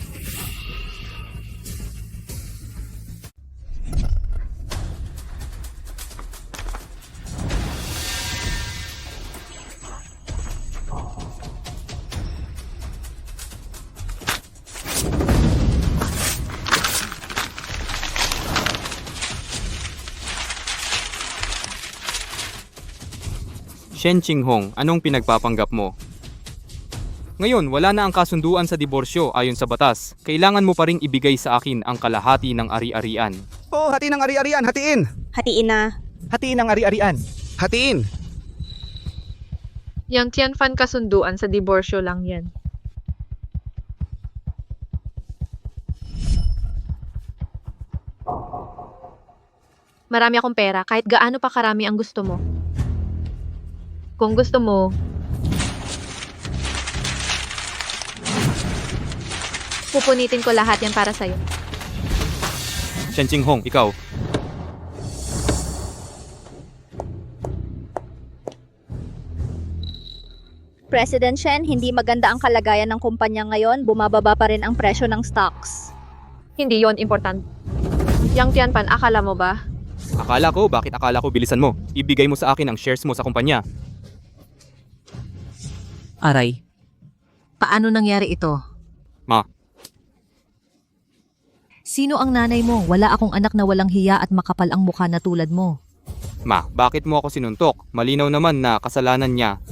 Shen Qinghong, anong pinagpapanggap mo? Ngayon, wala na ang kasunduan sa diborsyo ayon sa batas. Kailangan mo pa ring ibigay sa akin ang kalahati ng ari-arian. Oh, hatiin ang ari-arian, hatiin! Hatiin na. Hatiin ang ari-arian. Hatiin! Yang Tianfan, kasunduan sa diborsyo lang yan. Marami akong pera, kahit gaano pa karami ang gusto mo. Kung gusto mo, pupunitin ko lahat yan para sa'yo. Shen Qinghong, ikaw. President Shen, hindi maganda ang kalagayan ng kumpanya ngayon, bumababa pa rin ang presyo ng stocks. Hindi yon important. Yang Tianpan, akala mo ba? Bakit akala ko bilisan mo? Ibigay mo sa akin ang shares mo sa kumpanya. Aray. Paano nangyari ito? Ma, Sino ang nanay mo? Wala akong anak na walang hiya at makapal ang mukha na tulad mo. bakit mo ako sinuntok? Malinaw naman na kasalanan niya.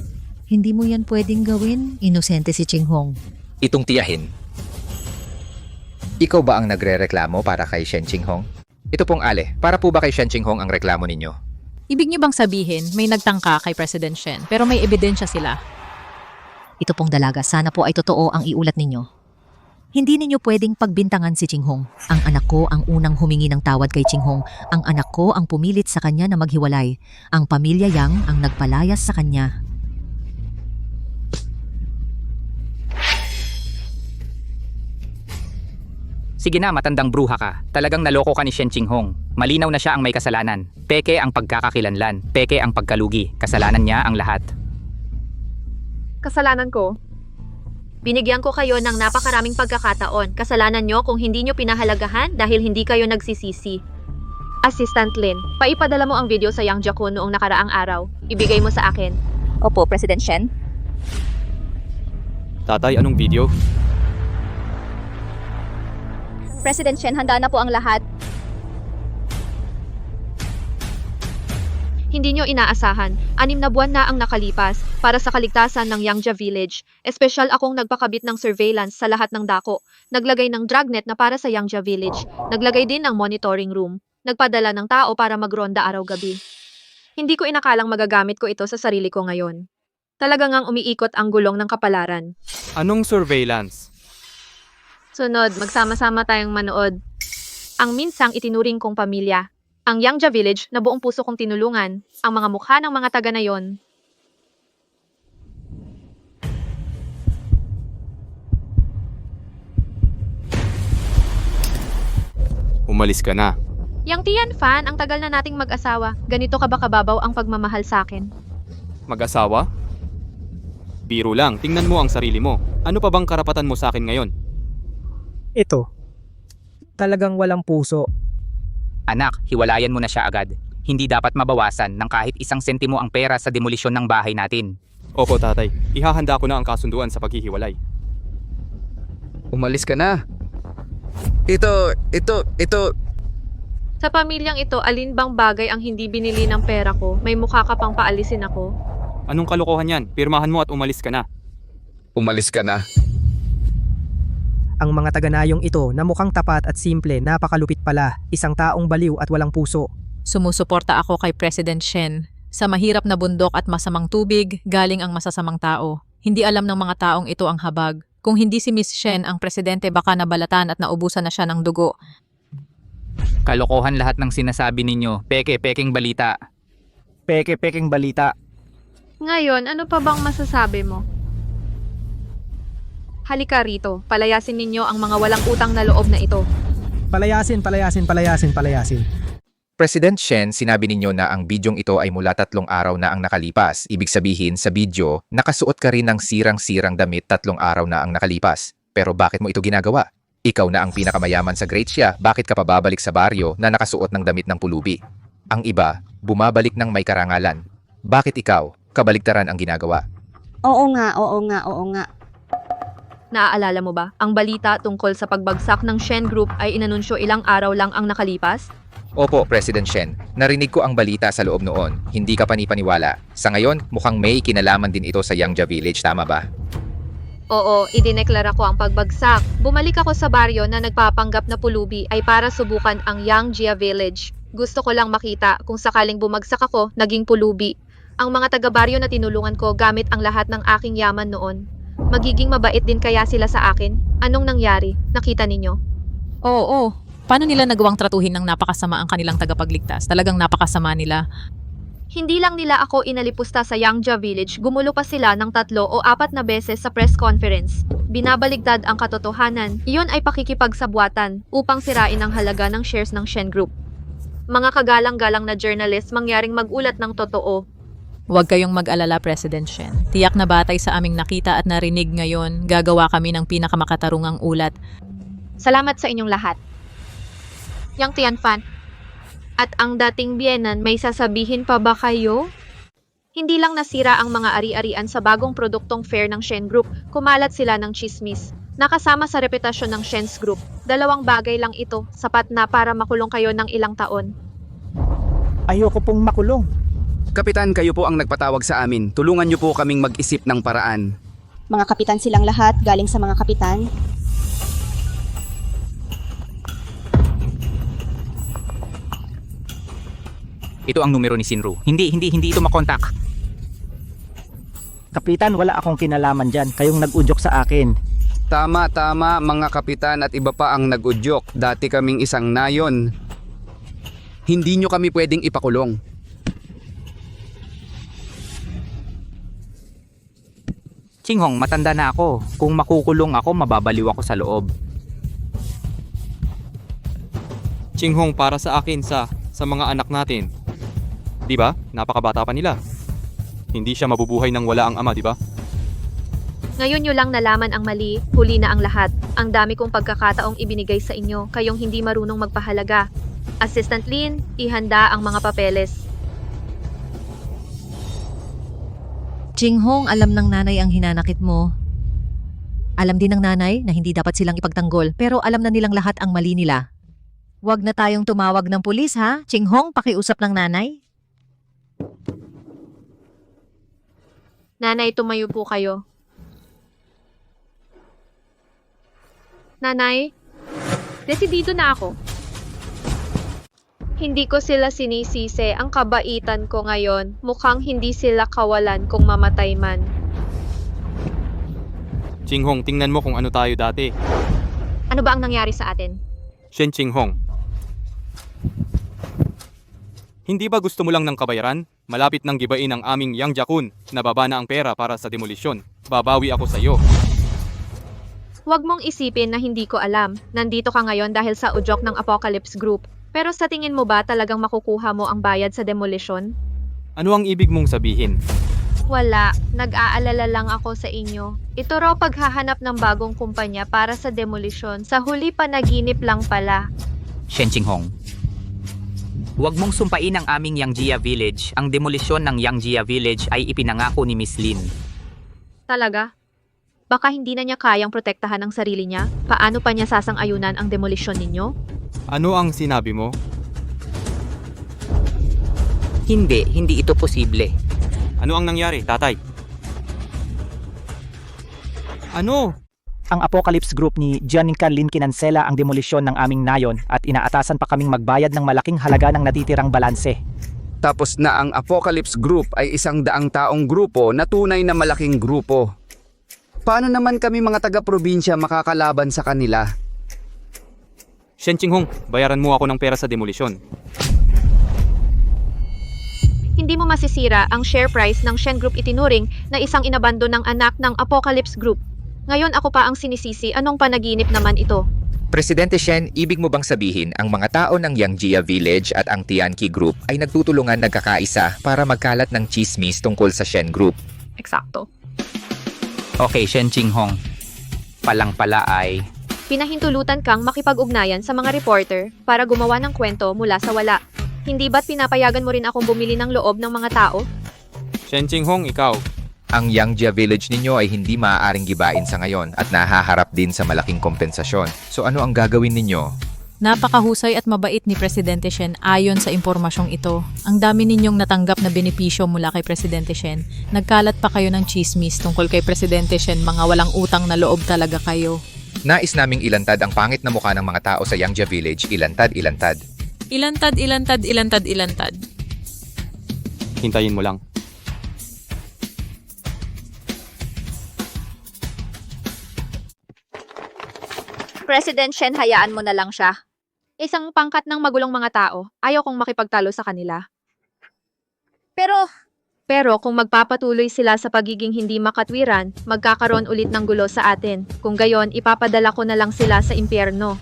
Hindi mo yan pwedeng gawin. Inosente si Ching Hong. Itong tiyahin. Ikaw ba ang nagre-reklamo para kay Shen Qinghong? Ito pong Ale, para po ba kay Shen Qinghong ang reklamo ninyo? Ibig niyo bang sabihin may nagtangka kay President Shen pero may ebidensya sila? Ito pong dalaga, sana po ay totoo ang iulat ninyo. Hindi ninyo pwedeng pagbintangan si Ching Hong. Ang anak ko ang unang humingi ng tawad kay Ching Hong. Ang anak ko ang pumilit sa kanya na maghiwalay. Ang pamilya Yang ang nagpalayas sa kanya. Sige na, matandang bruha ka. Talagang naloko ka ni Shen Qinghong. Malinaw na siya ang may kasalanan. Peke ang pagkakakilanlan. Peke ang pagkalugi. Kasalanan niya ang lahat. Kasalanan ko. Binigyan ko kayo ng napakaraming pagkakataon. Kasalanan nyo kung hindi nyo pinahalagahan dahil hindi kayo nagsisisi. Assistant Lin, paipadala mo ang video sa Yang Jaco noong nakaraang araw. Ibigay mo sa akin. Opo, President Shen. Tatay, anong video? President Shen, handa na po ang lahat. Hindi nyo inaasahan. 6 na buwan na ang nakalipas para sa kaligtasan ng Yangjia Village. Espesyal akong nagpakabit ng surveillance sa lahat ng dako. Naglagay ng dragnet na para sa Yangjia Village. Naglagay din ng monitoring room. Nagpadala ng tao para magronda araw-gabi. Hindi ko inakalang magagamit ko ito sa sarili ko ngayon. Talaga ngang umiikot ang gulong ng kapalaran. Anong surveillance? Sunod, magsama-sama tayong manood. Ang minsang itinuring kong pamilya. Ang Yangjia Village na buong puso kong tinulungan. Ang mga mukha ng mga taga na yon. Umalis ka na. Yang Tianfan, ang tagal na nating mag-asawa. Ganito ka ba kababaw ang pagmamahal sa akin? Mag-asawa? Biro lang, tingnan mo ang sarili mo. Ano pa bang karapatan mo sa akin ngayon? Ito. Talagang walang puso. Anak, hiwalayan mo na siya agad. Hindi dapat mabawasan ng kahit 1 sentimo ang pera sa demolisyon ng bahay natin. Opo, tatay. Ihahanda ko na ang kasunduan sa paghihiwalay. Umalis ka na. Ito. Sa pamilyang ito, alin bang bagay ang hindi binili ng pera ko? May mukha ka pang paalisin ako. Anong kalokohan yan? Pirmahan mo at umalis ka na. Umalis ka na. Ang mga taganayong ito na mukhang tapat at simple, napakalupit pala. Isang taong baliw at walang puso. Sumusuporta ako kay President Shen. Sa mahirap na bundok at masamang tubig, galing ang masasamang tao. Hindi alam ng mga taong ito ang habag. Kung hindi si Miss Shen ang presidente, baka nabalatan at naubusan na siya ng dugo. Kalokohan lahat ng sinasabi ninyo. Peke-peking balita. Peke-peking balita. Ngayon, ano pa bang masasabi mo? Halika rito, palayasin ninyo ang mga walang utang na loob na ito. Palayasin. President Shen, sinabi ninyo na ang bidyong ito ay mula 3 araw na ang nakalipas. Ibig sabihin, sa bidyo, nakasuot ka rin ng sirang-sirang damit 3 araw na ang nakalipas. Pero bakit mo ito ginagawa? Ikaw na ang pinakamayaman sa Gracia, bakit ka pa babalik sa baryo na nakasuot ng damit ng pulubi? Ang iba, bumabalik ng may karangalan. Bakit ikaw, kabaligtaran ang ginagawa? Oo nga. Naaalala mo ba, ang balita tungkol sa pagbagsak ng Shen Group ay inanunsyo ilang araw lang ang nakalipas? Opo, President Shen. Narinig ko ang balita sa loob noon. Hindi ka panipaniwala. Sa ngayon, mukhang may kinalaman din ito sa Yangjia Village, tama ba? Oo, idineklara ko ang pagbagsak. Bumalik ako sa baryo na nagpapanggap na pulubi ay para subukan ang Yangjia Village. Gusto ko lang makita kung sakaling bumagsak ako, naging pulubi. Ang mga taga-baryo na tinulungan ko gamit ang lahat ng aking yaman noon. Magiging mabait din kaya sila sa akin? Anong nangyari? Nakita ninyo? Oo. Paano nila nagawang tratuhin ng napakasama ang kanilang tagapagligtas? Talagang napakasama nila. Hindi lang nila ako inalipusta sa Yangjia Village, gumulo pa sila ng 3 o 4 na beses sa press conference. Binabaligtad ang katotohanan. Iyon ay pakikipagsabwatan upang sirain ang halaga ng shares ng Shen Group. Mga kagalang-galang na journalist mangyaring magulat ng totoo. Huwag kayong mag-alala, President Shen. Tiyak na batay sa aming nakita at narinig ngayon, gagawa kami ng pinakamakatarungang ulat. Salamat sa inyong lahat. Yang Tianfan, at ang dating biyenan, may sasabihin pa ba kayo? Hindi lang nasira ang mga ari-arian sa bagong produktong fair ng Shen Group, kumalat sila ng chismis. Nakasama sa reputasyon ng Shen's Group. 2 bagay lang ito, sapat na para makulong kayo ng ilang taon. Ayoko pong makulong. Kapitan, kayo po ang nagpatawag sa amin. Tulungan niyo po kaming mag-isip ng paraan. Mga kapitan silang lahat, galing sa mga kapitan. Ito ang numero ni Sinro. Hindi ito makontak. Kapitan, wala akong kinalaman dyan. Kayong nag-udyok sa akin. Tama, mga kapitan at iba pa ang nag-udyok. Dati kaming isang nayon. Hindi nyo kami pwedeng ipakulong. Chinghong, matanda na ako. Kung makukulong ako, mababaliw ako sa loob. Chinghong, para sa akin sa mga anak natin. Di ba? Napakabata pa nila. Hindi siya mabubuhay nang wala ang ama, di ba? Ngayon nyo lang nalaman ang mali, huli na ang lahat. Ang dami kong pagkakataong ibinigay sa inyo, kayong hindi marunong magpahalaga. Assistant Lin, ihanda ang mga papeles. Chinghong, alam ng nanay ang hinanakit mo. Alam din ng nanay na hindi dapat silang ipagtanggol, pero alam na nilang lahat ang mali nila. Huwag na tayong tumawag ng pulis, ha? Chinghong, pakiusap ng nanay. Nanay, tumayo po kayo. Nanay, desidido na ako. Hindi ko sila sinisisi, ang kabaitan ko ngayon. Mukhang hindi sila kawalan kung mamatay man. Chinghong, tingnan mo kung ano tayo dati. Ano ba ang nangyari sa atin? Shen Chinghong. Hindi ba gusto mo lang ng kabayaran? Malapit nang gibain ang aming Yang Jakun. Nababa na ang pera para sa demolisyon. Babawi ako sa iyo. Huwag mong isipin na hindi ko alam. Nandito ka ngayon dahil sa udyok ng Apocalypse Group. Pero sa tingin mo ba talagang makukuha mo ang bayad sa demolisyon? Ano ang ibig mong sabihin? Wala. Nag-aalala lang ako sa inyo. Ito raw paghahanap ng bagong kumpanya para sa demolisyon. Sa huli panaginip lang pala. Shen Chinghong. Huwag mong sumpain ang aming Yangjia Village. Ang demolisyon ng Yangjia Village ay ipinangako ni Miss Lin. Talaga? Baka hindi na niya kayang protektahan ang sarili niya? Paano pa niya sasang-ayunan ang demolisyon ninyo? Ano ang sinabi mo? Hindi ito posible. Ano ang nangyari, tatay? Ano? Ang Apocalypse Group ni Giancarlo Lin kinansela ang demolisyon ng aming nayon at inaatasan pa kaming magbayad ng malaking halaga ng natitirang balanse. Tapos na ang Apocalypse Group ay 100 taong grupo na tunay na malaking grupo. Paano naman kami mga taga-probinsya makakalaban sa kanila? Shen Chinghong, bayaran mo ako ng pera sa demolisyon. Hindi mo masisira ang share price ng Shen Group itinuring na isang inabando ng anak ng Apocalypse Group. Ngayon ako pa ang sinisisi, anong panaginip naman ito? Presidente Shen, ibig mo bang sabihin ang mga tao ng Yangjia Village at ang Tianqi Group ay nagtutulungan nagkakaisa para magkalat ng chismis tungkol sa Shen Group? Eksakto. Okay, Shen Chinghong. Palang-pala ay... Pinahintulutan kang makipag-ugnayan sa mga reporter para gumawa ng kwento mula sa wala. Hindi ba't pinapayagan mo rin akong bumili ng loob ng mga tao? Shen Chinghong, ikaw. Ang Yangjia Village ninyo ay hindi maaaring gibain sa ngayon at nahaharap din sa malaking kompensasyon. So ano ang gagawin ninyo? Napakahusay at mabait ni Presidente Shen ayon sa impormasyong ito. Ang dami ninyong natanggap na benepisyo mula kay Presidente Shen. Nagkalat pa kayo ng chismis tungkol kay Presidente Shen, mga walang utang na loob talaga kayo. Nais naming ilantad ang pangit na mukha ng mga tao sa Yangjia Village. Ilantad. Ilantad. Hintayin mo lang. President Shen, hayaan mo na lang siya. Isang pangkat ng magulong mga tao, ayaw kong makipagtalo sa kanila. Pero kung magpapatuloy sila sa pagiging hindi makatwiran, magkakaroon ulit ng gulo sa atin. Kung gayon, ipapadala ko na lang sila sa impyerno.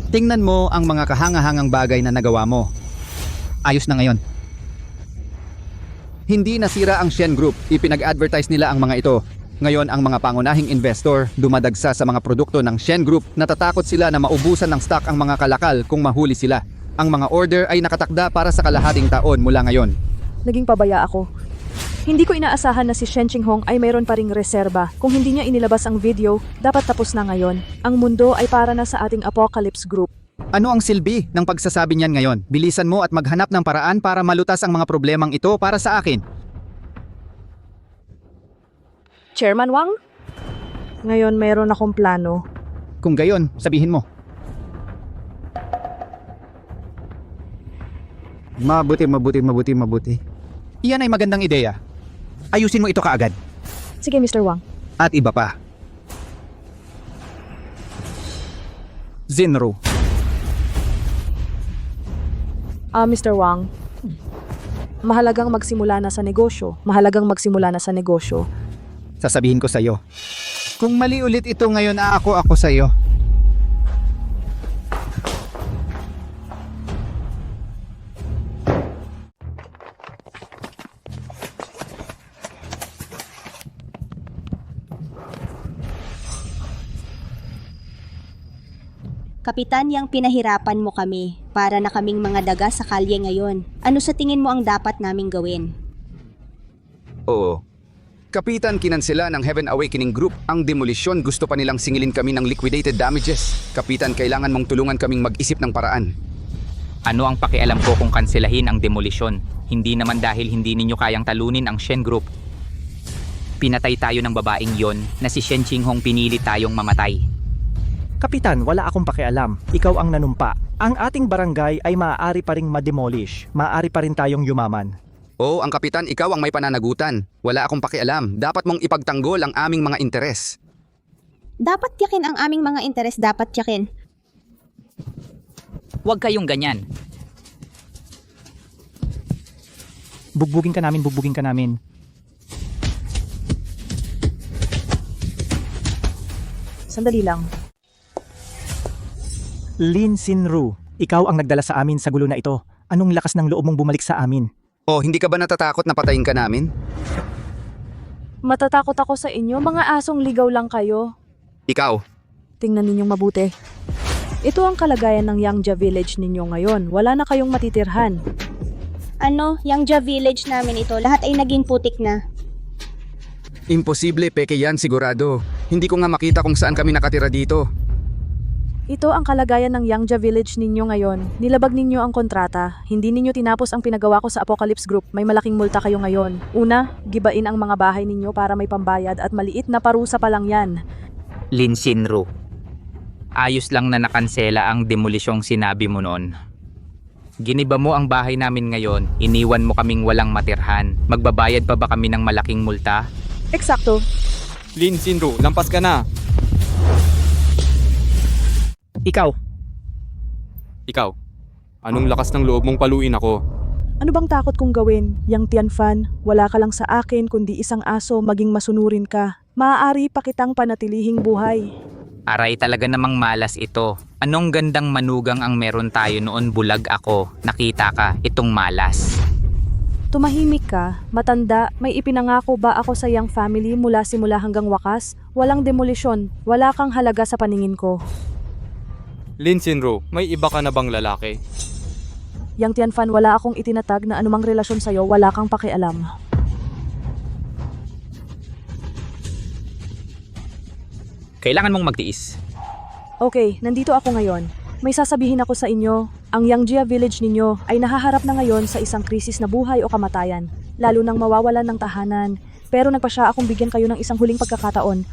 Tingnan mo ang mga kahangahangang bagay na nagawa mo. ayos na ngayon. Hindi nasira ang Shen Group, ipinag-advertise nila ang mga ito. Ngayon ang mga pangunahing investor dumadagsa sa mga produkto ng Shen Group, natatakot sila na maubusan ng stock ang mga kalakal kung mahuli sila. Ang mga order ay nakatakda para sa kalahating taon mula ngayon. Naging pabaya ako. Hindi ko inaasahan na si Shen Qinghong ay mayroon pa ring reserba. Kung hindi niya inilabas ang video, dapat tapos na ngayon. Ang mundo ay para na sa ating Apocalypse Group. Ano ang silbi ng pagsasabi niyan ngayon? Bilisan mo at maghanap ng paraan para malutas ang mga problemang ito para sa akin. Chairman Wang? Ngayon meron akong plano. Kung gayon, sabihin mo. Mabuti. Iyan ay magandang ideya. Ayusin mo ito kaagad. Sige, Mr. Wang. At iba pa. Zinro. Mr. Wang. Mahalagang magsimula na sa negosyo. Sasabihin ko sa'yo. Kung mali ulit ito ngayon, ako sa'yo. Kapitan, yang pinahirapan mo kami. Para na kaming mga daga sa kalye ngayon. Ano sa tingin mo ang dapat naming gawin? Oo. Kapitan, kinansela ng Heaven Awakening Group ang demolisyon. Gusto pa nilang singilin kami ng liquidated damages. Kapitan, kailangan mong tulungan kaming mag-isip ng paraan. Ano ang pakialam ko kung kanselahin ang demolisyon? Hindi naman dahil hindi ninyo kayang talunin ang Shen Group. Pinatay tayo ng babaeng yon na si Shen Qinghong, pinili tayong mamatay. Kapitan, wala akong pakialam. Ikaw ang nanumpa. Ang ating barangay ay maaari pa ring ma-demolish. Maaari pa rin tayong yumaman. Oo, ang kapitan, ikaw ang may pananagutan. Wala akong pakialam. Dapat mong ipagtanggol ang aming mga interes. Dapat tiyakin ang aming mga interes, dapat tiyakin. Huwag kayong ganyan. Bugbugin ka namin. Sandali lang. Lin Sinru, ikaw ang nagdala sa amin sa gulo na ito. Anong lakas ng loob mong bumalik sa amin? Oh, hindi ka ba natatakot na patayin ka namin? Matatakot ako sa inyo, mga asong ligaw lang kayo. Ikaw. Tingnan ninyong mabuti. Ito ang kalagayan ng Yangjia Village ninyo ngayon. Wala na kayong matitirhan. Ano, Yangjia Village namin ito, lahat ay naging putik na. Imposible, peke yan sigurado. Hindi ko nga makita kung saan kami nakatira dito. Ito ang kalagayan ng Yangjia Village ninyo ngayon. Nilabag ninyo ang kontrata. Hindi ninyo tinapos ang pinagawa ko sa Apocalypse Group. May malaking multa kayo ngayon. Una, gibain ang mga bahay ninyo para may pambayad at maliit na parusa pa lang yan. Lin Sinru, ayos lang na nakansela ang demolisyong sinabi mo noon. Giniba mo ang bahay namin ngayon, iniwan mo kaming walang matirhan. Magbabayad pa ba kami ng malaking multa? Eksakto. Lin Sinru, lampas ka na. Ikaw. Anong lakas ng loob mong paluin ako? Ano bang takot kong gawin? Yang Tianfan, wala ka lang sa akin kundi isang aso, maging masunurin ka. Maaari pa kitang panatilihing buhay. Aray, talaga namang malas ito. Anong gandang manugang ang meron tayo noon, bulag ako. Nakita ka, itong malas. Tumahimik ka, matanda, may ipinangako ba ako sa iyong family mula simula hanggang wakas? Walang demolisyon, wala kang halaga sa paningin ko. Lin Sinru, may iba ka na bang lalaki? Yang Tianfan, wala akong itinatag na anumang relasyon sa'yo, wala kang pakialam. Kailangan mong magtiis. Okay, nandito ako ngayon. May sasabihin ako sa inyo, ang Yangjia Village ninyo ay nahaharap na ngayon sa isang krisis na buhay o kamatayan, lalo nang mawawalan ng tahanan. Pero nagpasya akong bigyan kayo ng isang huling pagkakataon.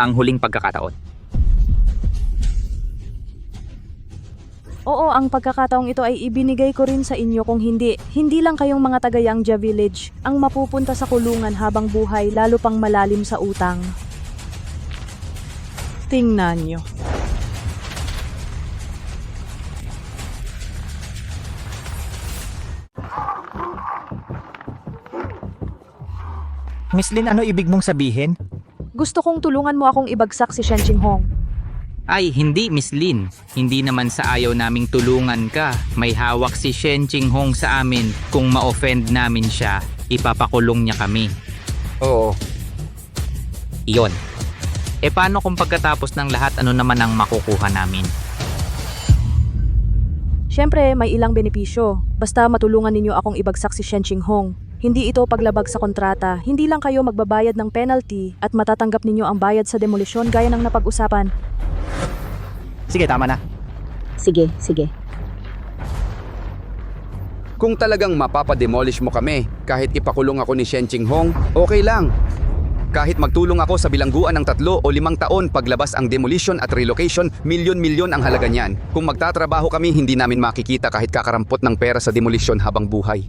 Ang huling pagkakataon. Oo, ang pagkakataong ito ay ibinigay ko rin sa inyo kung hindi lang kayong mga taga Yangjia Village ang mapupunta sa kulungan habang buhay lalo pang malalim sa utang. Tingnan nyo. Miss Lin, ano ibig mong sabihin? Gusto kong tulungan mo akong ibagsak si Shen Qinghong. Ay, hindi, Miss Lin. Hindi naman sa ayaw naming tulungan ka. May hawak si Shen Jinghong sa amin. Kung ma-offend namin siya, ipapakulong niya kami. Oo. Iyon. E paano kung pagkatapos ng lahat ano naman ang makukuha namin? Siyempre, may ilang benepisyo. Basta matulungan ninyo akong ibagsak si Shen Jinghong. Hindi ito paglabag sa kontrata. Hindi lang kayo magbabayad ng penalty at matatanggap ninyo ang bayad sa demolisyon gaya ng napag-usapan. Sige, tama na. Sige, sige. Kung talagang mapapademolish mo kami, kahit ipakulong ako ni Shen Jinghong, okay lang. Kahit magtulong ako sa bilangguan ng 3 o 5 taon paglabas ang demolition at relocation, milyon-milyon ang halaga niyan. Kung magtatrabaho kami, hindi namin makikita kahit kakarampot ng pera sa demolition habang buhay.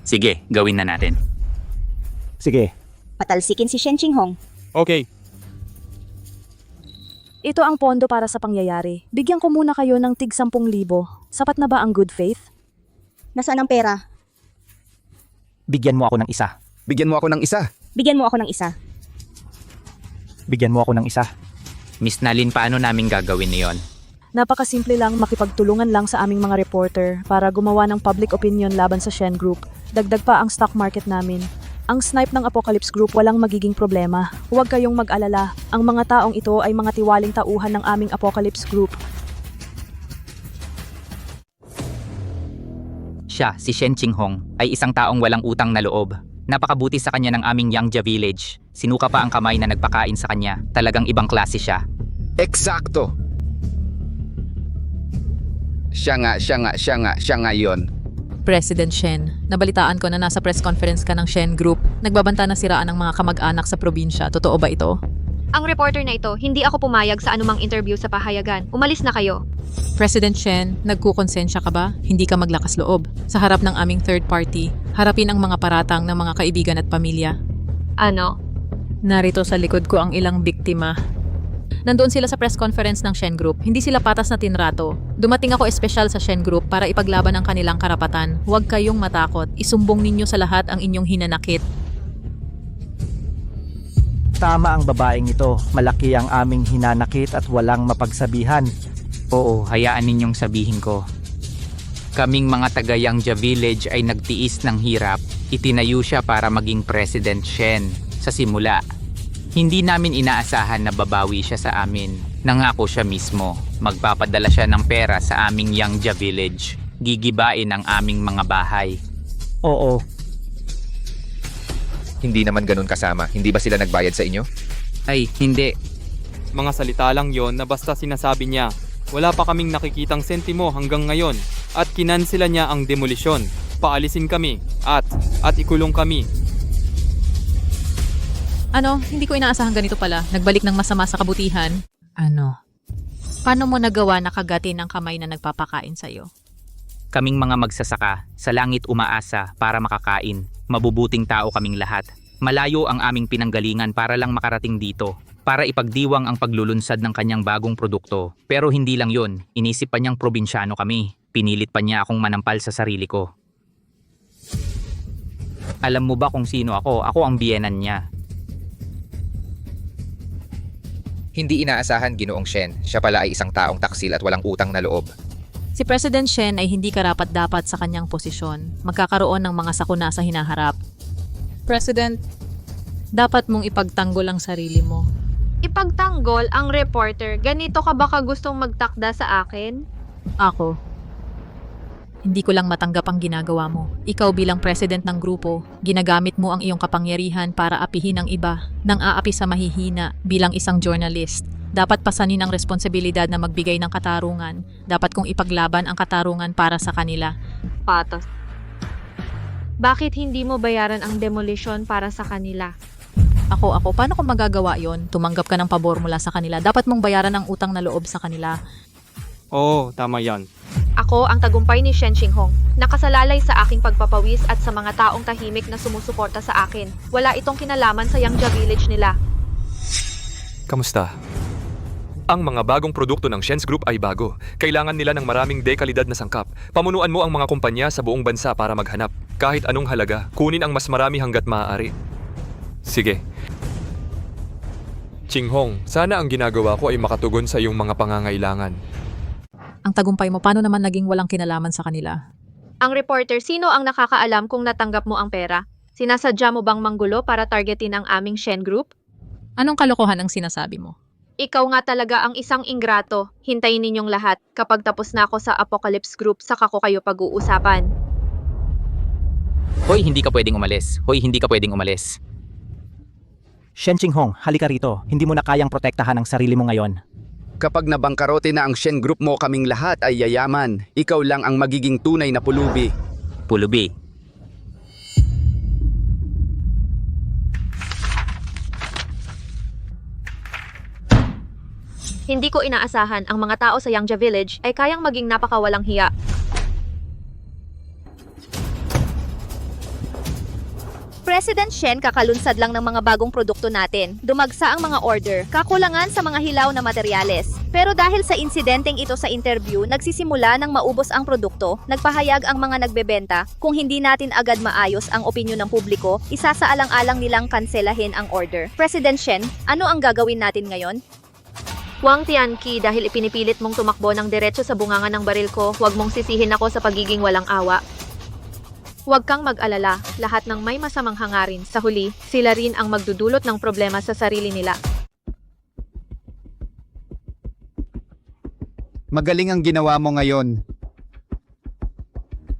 Sige, gawin na natin. Sige. Patalsikin si Shen Jinghong. Okay, Ito ang pondo para sa pangyayari. Bigyan ko muna kayo ng tig 10,000. Sapat na ba ang good faith? Nasaan ang pera? Bigyan mo ako ng isa. Bigyan mo ako ng isa. Bigyan mo ako ng isa. Bigyan mo ako ng isa. Miss Nalin, paano namin gagawin niyon? Napakasimple lang, makipagtulungan lang sa aming mga reporter para gumawa ng public opinion laban sa Shen Group. Dagdag pa ang stock market namin. Ang snipe ng Apocalypse Group walang magiging problema. Huwag kayong mag-alala. Ang mga taong ito ay mga tiwaling tauhan ng aming Apocalypse Group. Siya, si Shen Jinghong, ay isang taong walang utang na loob. Napakabuti sa kanya ng aming Yangja Village. Sinuka pa ang kamay na nagpakain sa kanya. Talagang ibang klase siya. Eksakto. Siya nga yun. President Shen, nabalitaan ko na nasa press conference ka ng Shen Group. Nagbabanta na siraan ng mga kamag-anak sa probinsya. Totoo ba ito? Ang reporter na ito, hindi ako pumayag sa anumang interview sa pahayagan. Umalis na kayo. President Shen, nagkukonsensya ka ba? Hindi ka maglakas loob. Sa harap ng aming third party, harapin ang mga paratang ng mga kaibigan at pamilya. Ano? Narito sa likod ko ang ilang biktima. Nandoon sila sa press conference ng Shen Group. Hindi sila patas na tinrato. Dumating ako espesyal sa Shen Group para ipaglaban ang kanilang karapatan. Huwag kayong matakot. Isumbong ninyo sa lahat ang inyong hinanakit. Tama ang babaeng ito. Malaki ang aming hinanakit at walang mapagsabihan. Oo, hayaan ninyong sabihin ko. Kaming mga taga Yangja Village ay nagtiis ng hirap. Itinayo siya para maging President Shen sa simula. Hindi namin inaasahan na babawi siya sa amin. Nangako siya mismo. Magpapadala siya ng pera sa aming Yangja Village. Gigibain ang aming mga bahay. Oo. Hindi naman ganun kasama. Hindi ba sila nagbayad sa inyo? Ay, hindi. mga salita lang yon na basta sinasabi niya. Wala pa kaming nakikitang sentimo hanggang ngayon at kinansela niya ang demolisyon. Paalisin kami at ikulong kami. Ano, hindi ko inaasahan ganito pala. Nagbalik ng masama sa kabutihan. Ano? Paano mo nagawa na kagatin ang kamay na nagpapakain sa'yo? Kaming mga magsasaka, sa langit umaasa para makakain. Mabubuting tao kaming lahat. Malayo ang aming pinanggalingan para lang makarating dito. Para ipagdiwang ang paglulunsad ng kanyang bagong produkto. Pero hindi lang yun, inisip pa niyang probinsyano kami. Pinilit pa niya akong manampal sa sarili ko. Alam mo ba kung sino ako? Ako ang biyenan niya. Hindi inaasahan, Ginoong Shen. Siya pala ay isang taong taksil at walang utang na loob. Si President Shen ay hindi karapat-dapat sa kanyang posisyon. Magkakaroon ng mga sakuna sa hinaharap. President, dapat mong ipagtanggol ang sarili mo. Ipagtanggol ang reporter, ganito ka ba gustong magtakda sa akin? Ako. Hindi ko lang matanggap ang ginagawa mo. Ikaw bilang president ng grupo, ginagamit mo ang iyong kapangyarihan para apihin ang iba, nang aapi sa mahihina bilang isang journalist. Dapat pasanin ang responsibilidad na magbigay ng katarungan. Dapat kong ipaglaban ang katarungan para sa kanila. Patos. Bakit hindi mo bayaran ang demolition para sa kanila? Ako, paano ko magagawa yon? Tumanggap ka ng pabor mula sa kanila. Dapat mong bayaran ang utang na loob sa kanila. Oo, tama yan. Ako ang tagumpay ni Shen Jinghong, nakasalalay sa aking pagpapawis at sa mga taong tahimik na sumusuporta sa akin. Wala itong kinalaman sa Yangja Village nila. Kamusta? Ang mga bagong produkto ng Shen's Group ay bago. Kailangan nila ng maraming dekalidad na sangkap. Pamunuan mo ang mga kumpanya sa buong bansa para maghanap. Kahit anong halaga, kunin ang mas marami hanggat maaari. Sige. Chinghong, sana ang ginagawa ko ay makatugon sa iyong mga pangangailangan. Ang tagumpay mo, paano naman naging walang kinalaman sa kanila? Ang reporter, sino ang nakakaalam kung natanggap mo ang pera? Sinasadya mo bang manggulo para targetin ang aming Shen Group? Anong kalokohan ang sinasabi mo? Ikaw nga talaga ang isang ingrato. Hintayin ninyong lahat. Kapag tapos na ako sa Apocalypse Group, saka ko kayo pag-uusapan. Hoy, hindi ka pwedeng umalis. Hoy, hindi ka pwedeng umalis. Shen Chinghong, halika rito. Hindi mo na kayang protektahan ang sarili mo ngayon. Kapag nabangkarote na ang Shen Group mo, kaming lahat ay yayaman. Ikaw lang ang magiging tunay na pulubi. Pulubi. Hindi ko inaasahan ang mga tao sa Yangja Village ay kayang maging napakawalang hiya. President Shen, kakalunsad lang ng mga bagong produkto natin. Dumagsa ang mga order, kakulangan sa mga hilaw na materyales. Pero dahil sa insidenteng ito sa interview, nagsisimula ng maubos ang produkto, nagpahayag ang mga nagbebenta, kung hindi natin agad maayos ang opinyon ng publiko, isasaalang-alang nilang kanselahin ang order. President Shen, ano ang gagawin natin ngayon? Wang Tianqi, dahil ipinipilit mong tumakbo ng diretso sa bunganga ng baril ko, huwag mong sisihin ako sa pagiging walang awa. Huwag kang mag-alala, lahat ng may masamang hangarin, sa huli, sila rin ang magdudulot ng problema sa sarili nila. Magaling ang ginawa mo ngayon.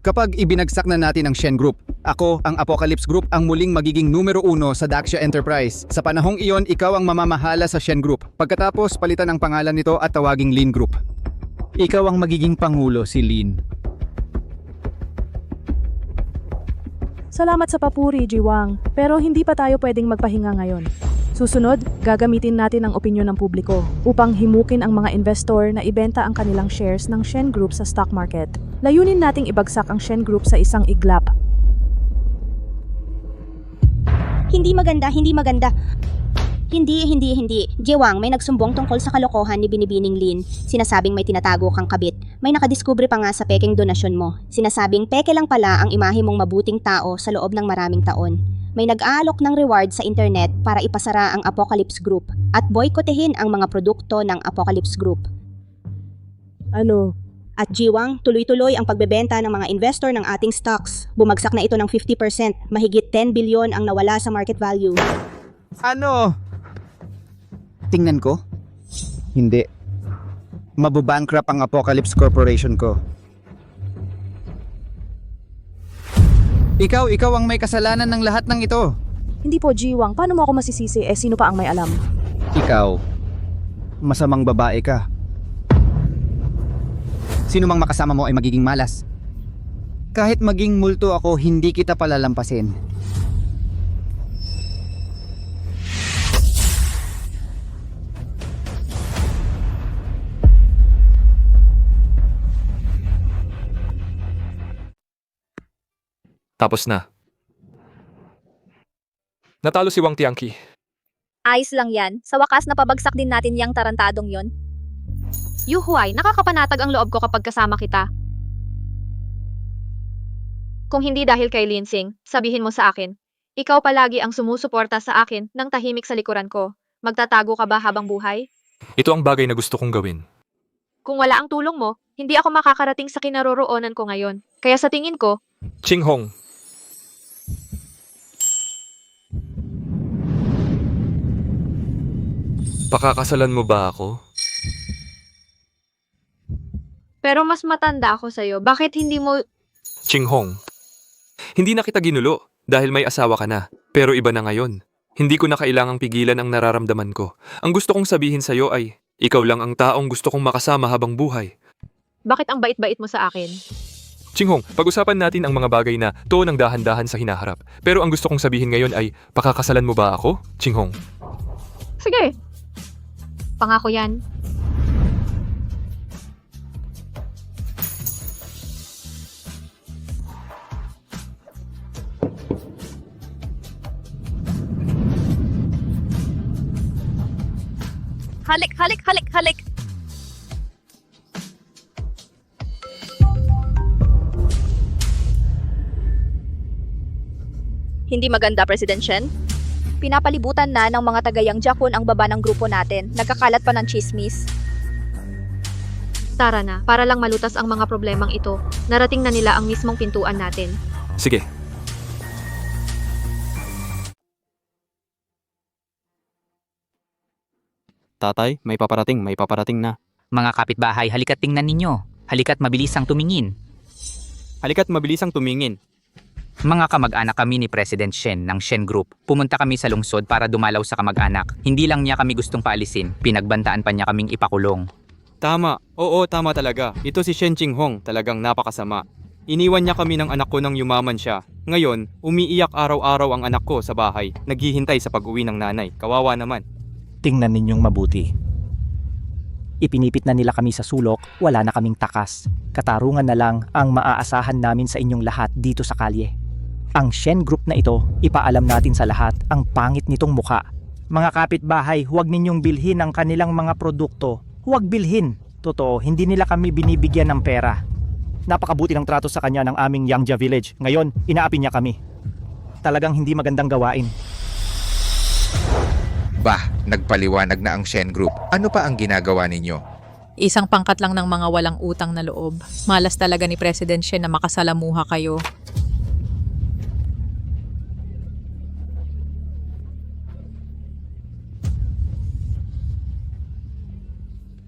Kapag ibinagsak na natin ang Shen Group, ako, ang Apocalypse Group, ang muling magiging numero 1 sa Daxia Enterprise. Sa panahong iyon, ikaw ang mamamahala sa Shen Group. Pagkatapos, palitan ang pangalan nito at tawaging Lin Group. Ikaw ang magiging pangulo, si Lin. Salamat sa papuri, Jiwang. Pero hindi pa tayo pwedeng magpahinga ngayon. Susunod, gagamitin natin ang opinyon ng publiko upang himukin ang mga investor na ibenta ang kanilang shares ng Shen Group sa stock market. Layunin nating ibagsak ang Shen Group sa isang iglap. Hindi maganda, hindi maganda. Hindi. Jiwang, may nagsumbong tungkol sa kalokohan ni Binibining Lin. Sinasabing may tinatago kang kabit. May nakadiskubre pa nga sa peking donasyon mo. Sinasabing peke lang pala ang imahe mong mabuting tao sa loob ng maraming taon. May nag-aalok ng reward sa internet para ipasara ang Apocalypse Group at boykotehin ang mga produkto ng Apocalypse Group. Ano? At Jiwang, tuloy-tuloy ang pagbebenta ng mga investor ng ating stocks. Bumagsak na ito ng 50%. Mahigit 10 billion ang nawala sa market value. Ano? Tingnan ko? Hindi. Mabubankrupt ang Apocalypse Corporation ko. Ikaw ang may kasalanan ng lahat ng ito. Hindi po, Jiwang. Paano mo ako masisisi? Sino pa ang may alam? Ikaw, masamang babae ka. Sino mang makasama mo ay magiging malas. Kahit maging multo ako, hindi kita palalampasin. Tapos na. Natalo si Wang Tianqi. Ayos lang yan. Sa wakas, napabagsak din natin yang tarantadong yon. Yuhuay, nakakapanatag ang loob ko kapag kasama kita. Kung hindi dahil kay Linsing, sabihin mo sa akin, ikaw palagi ang sumusuporta sa akin nang tahimik sa likuran ko. Magtatago ka ba habang buhay? Ito ang bagay na gusto kong gawin. Kung wala ang tulong mo, hindi ako makakarating sa kinaroroonan ko ngayon. Kaya sa tingin ko, Chinghong. Pakakasalan mo ba ako? pero mas matanda ako sa'yo. Bakit hindi mo... Chinghong. Hindi na kita ginulo dahil may asawa ka na. Pero iba na ngayon. Hindi ko na kailangang pigilan ang nararamdaman ko. Ang gusto kong sabihin sa'yo ay, ikaw lang ang taong gusto kong makasama habang buhay. Bakit ang bait-bait mo sa akin? Chinghong, pag-usapan natin ang mga bagay na to ng dahan-dahan sa hinaharap. Pero ang gusto kong sabihin ngayon ay, pakakasalan mo ba ako, Chinghong? Sige. Pangako yan. Halik! Hindi maganda, President Shen. Pinapalibutan na ng mga taga-Yang Jakun ang baba ng grupo natin. Nagkakalat pa ng chismis. Tara na, para lang malutas ang mga problemang ito. Narating na nila ang mismong pintuan natin. Sige. Tatay, may paparating na. Mga kapitbahay, halika't tingnan ninyo. Halika't mabilis ang tumingin. Halika't mabilis ang tumingin. Mga kamag-anak kami ni President Shen ng Shen Group. Pumunta kami sa lungsod para dumalaw sa kamag-anak. Hindi lang niya kami gustong paalisin, pinagbantaan pa niya kaming ipakulong. Tama. Oo, tama talaga. Ito si Shen Qinghong, talagang napakasama. Iniwan niya kami ng anak ko nang yumaman siya. Ngayon, umiiyak araw-araw ang anak ko sa bahay. Naghihintay sa pag-uwi ng nanay. Kawawa naman. Tingnan ninyong mabuti. Ipinipit na nila kami sa sulok, wala na kaming takas. Katarungan na lang ang maaasahan namin sa inyong lahat dito sa kalye. Ang Shen Group na ito, ipaalam natin sa lahat ang pangit nitong muka. Mga kapitbahay, huwag ninyong bilhin ang kanilang mga produkto. Huwag bilhin. Totoo, hindi nila kami binibigyan ng pera. Napakabuti ng trato sa kanya ng aming Yangjia Village. Ngayon, inaapi niya kami. Talagang hindi magandang gawain. Bah, nagpaliwanag na ang Shen Group. Ano pa ang ginagawa ninyo? Isang pangkat lang ng mga walang utang na loob. Malas talaga ni President Shen na makasalamuha kayo.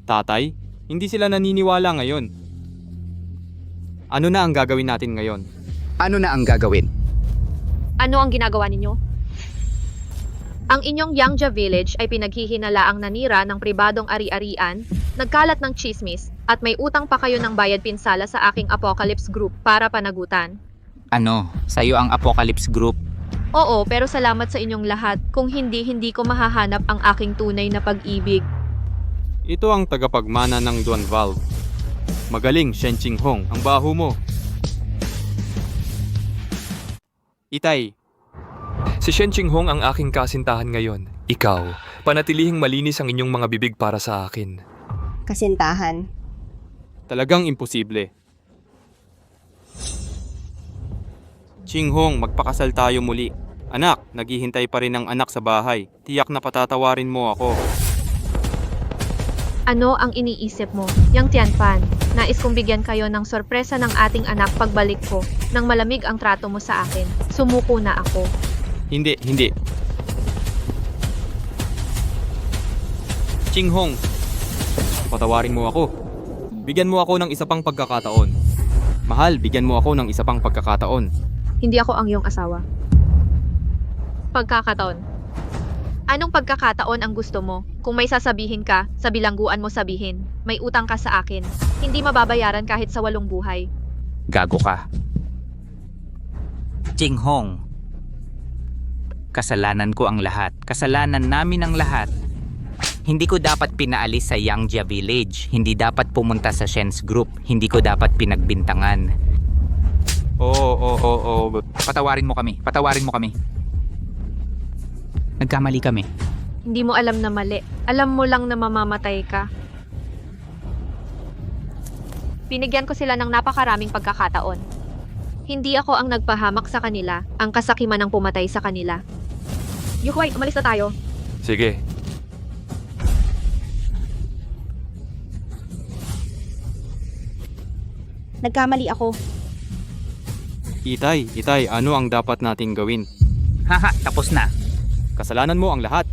Tatay, hindi sila naniniwala ngayon. Ano na ang gagawin natin ngayon? Ano na ang gagawin? Ano ang ginagawa ninyo? Ang inyong Yangjia Village ay pinaghihinalaang nanira ng pribadong ari-arian, nagkalat ng chismis, at may utang pa kayo ng bayad pinsala sa aking Apocalypse Group para panagutan. Ano, sa'yo ang Apocalypse Group? Oo, pero salamat sa inyong lahat. Kung hindi ko mahahanap ang aking tunay na pag-ibig. Ito ang tagapagmana ng Duan Valve. Magaling, Shen Qinghong, ang baho mo. Itay, Si Shen Qinghong ang aking kasintahan ngayon. Ikaw, panatilihing malinis ang inyong mga bibig para sa akin. Kasintahan. talagang imposible. Qinghong, magpakasal tayo muli. Anak, naghihintay pa rin ang anak sa bahay. Tiyak na patatawarin mo ako. Ano ang iniisip mo? Yang Tianpan, nais kong bigyan kayo ng sorpresa ng ating anak pagbalik ko. Nang malamig ang trato mo sa akin, sumuko na ako. Hindi. Qinghong, patawarin mo ako. Bigyan mo ako ng isa pang pagkakataon. Mahal, bigyan mo ako ng isa pang pagkakataon. Hindi ako ang iyong asawa. Pagkakataon. Anong pagkakataon ang gusto mo? Kung may sasabihin ka, sa bilangguan mo sabihin. May utang ka sa akin. Hindi mababayaran kahit sa 8 buhay. Gago ka. Qinghong. Kasalanan ko ang lahat. Kasalanan namin ang lahat. Hindi ko dapat pinaalis sa Yangjia Village. Hindi dapat pumunta sa Shen's Group. Hindi ko dapat pinagbintangan. Oo. Patawarin mo kami. Nagkamali kami. Hindi mo alam na mali. Alam mo lang na mamamatay ka. Binigyan ko sila ng napakaraming pagkakataon. Hindi ako ang nagpahamak sa kanila, ang kasakiman ang pumatay sa kanila. Yuhuay, umalis na tayo. Sige. Nagkamali ako. Itay, ano ang dapat nating gawin? Haha, tapos na. Kasalanan mo ang lahat.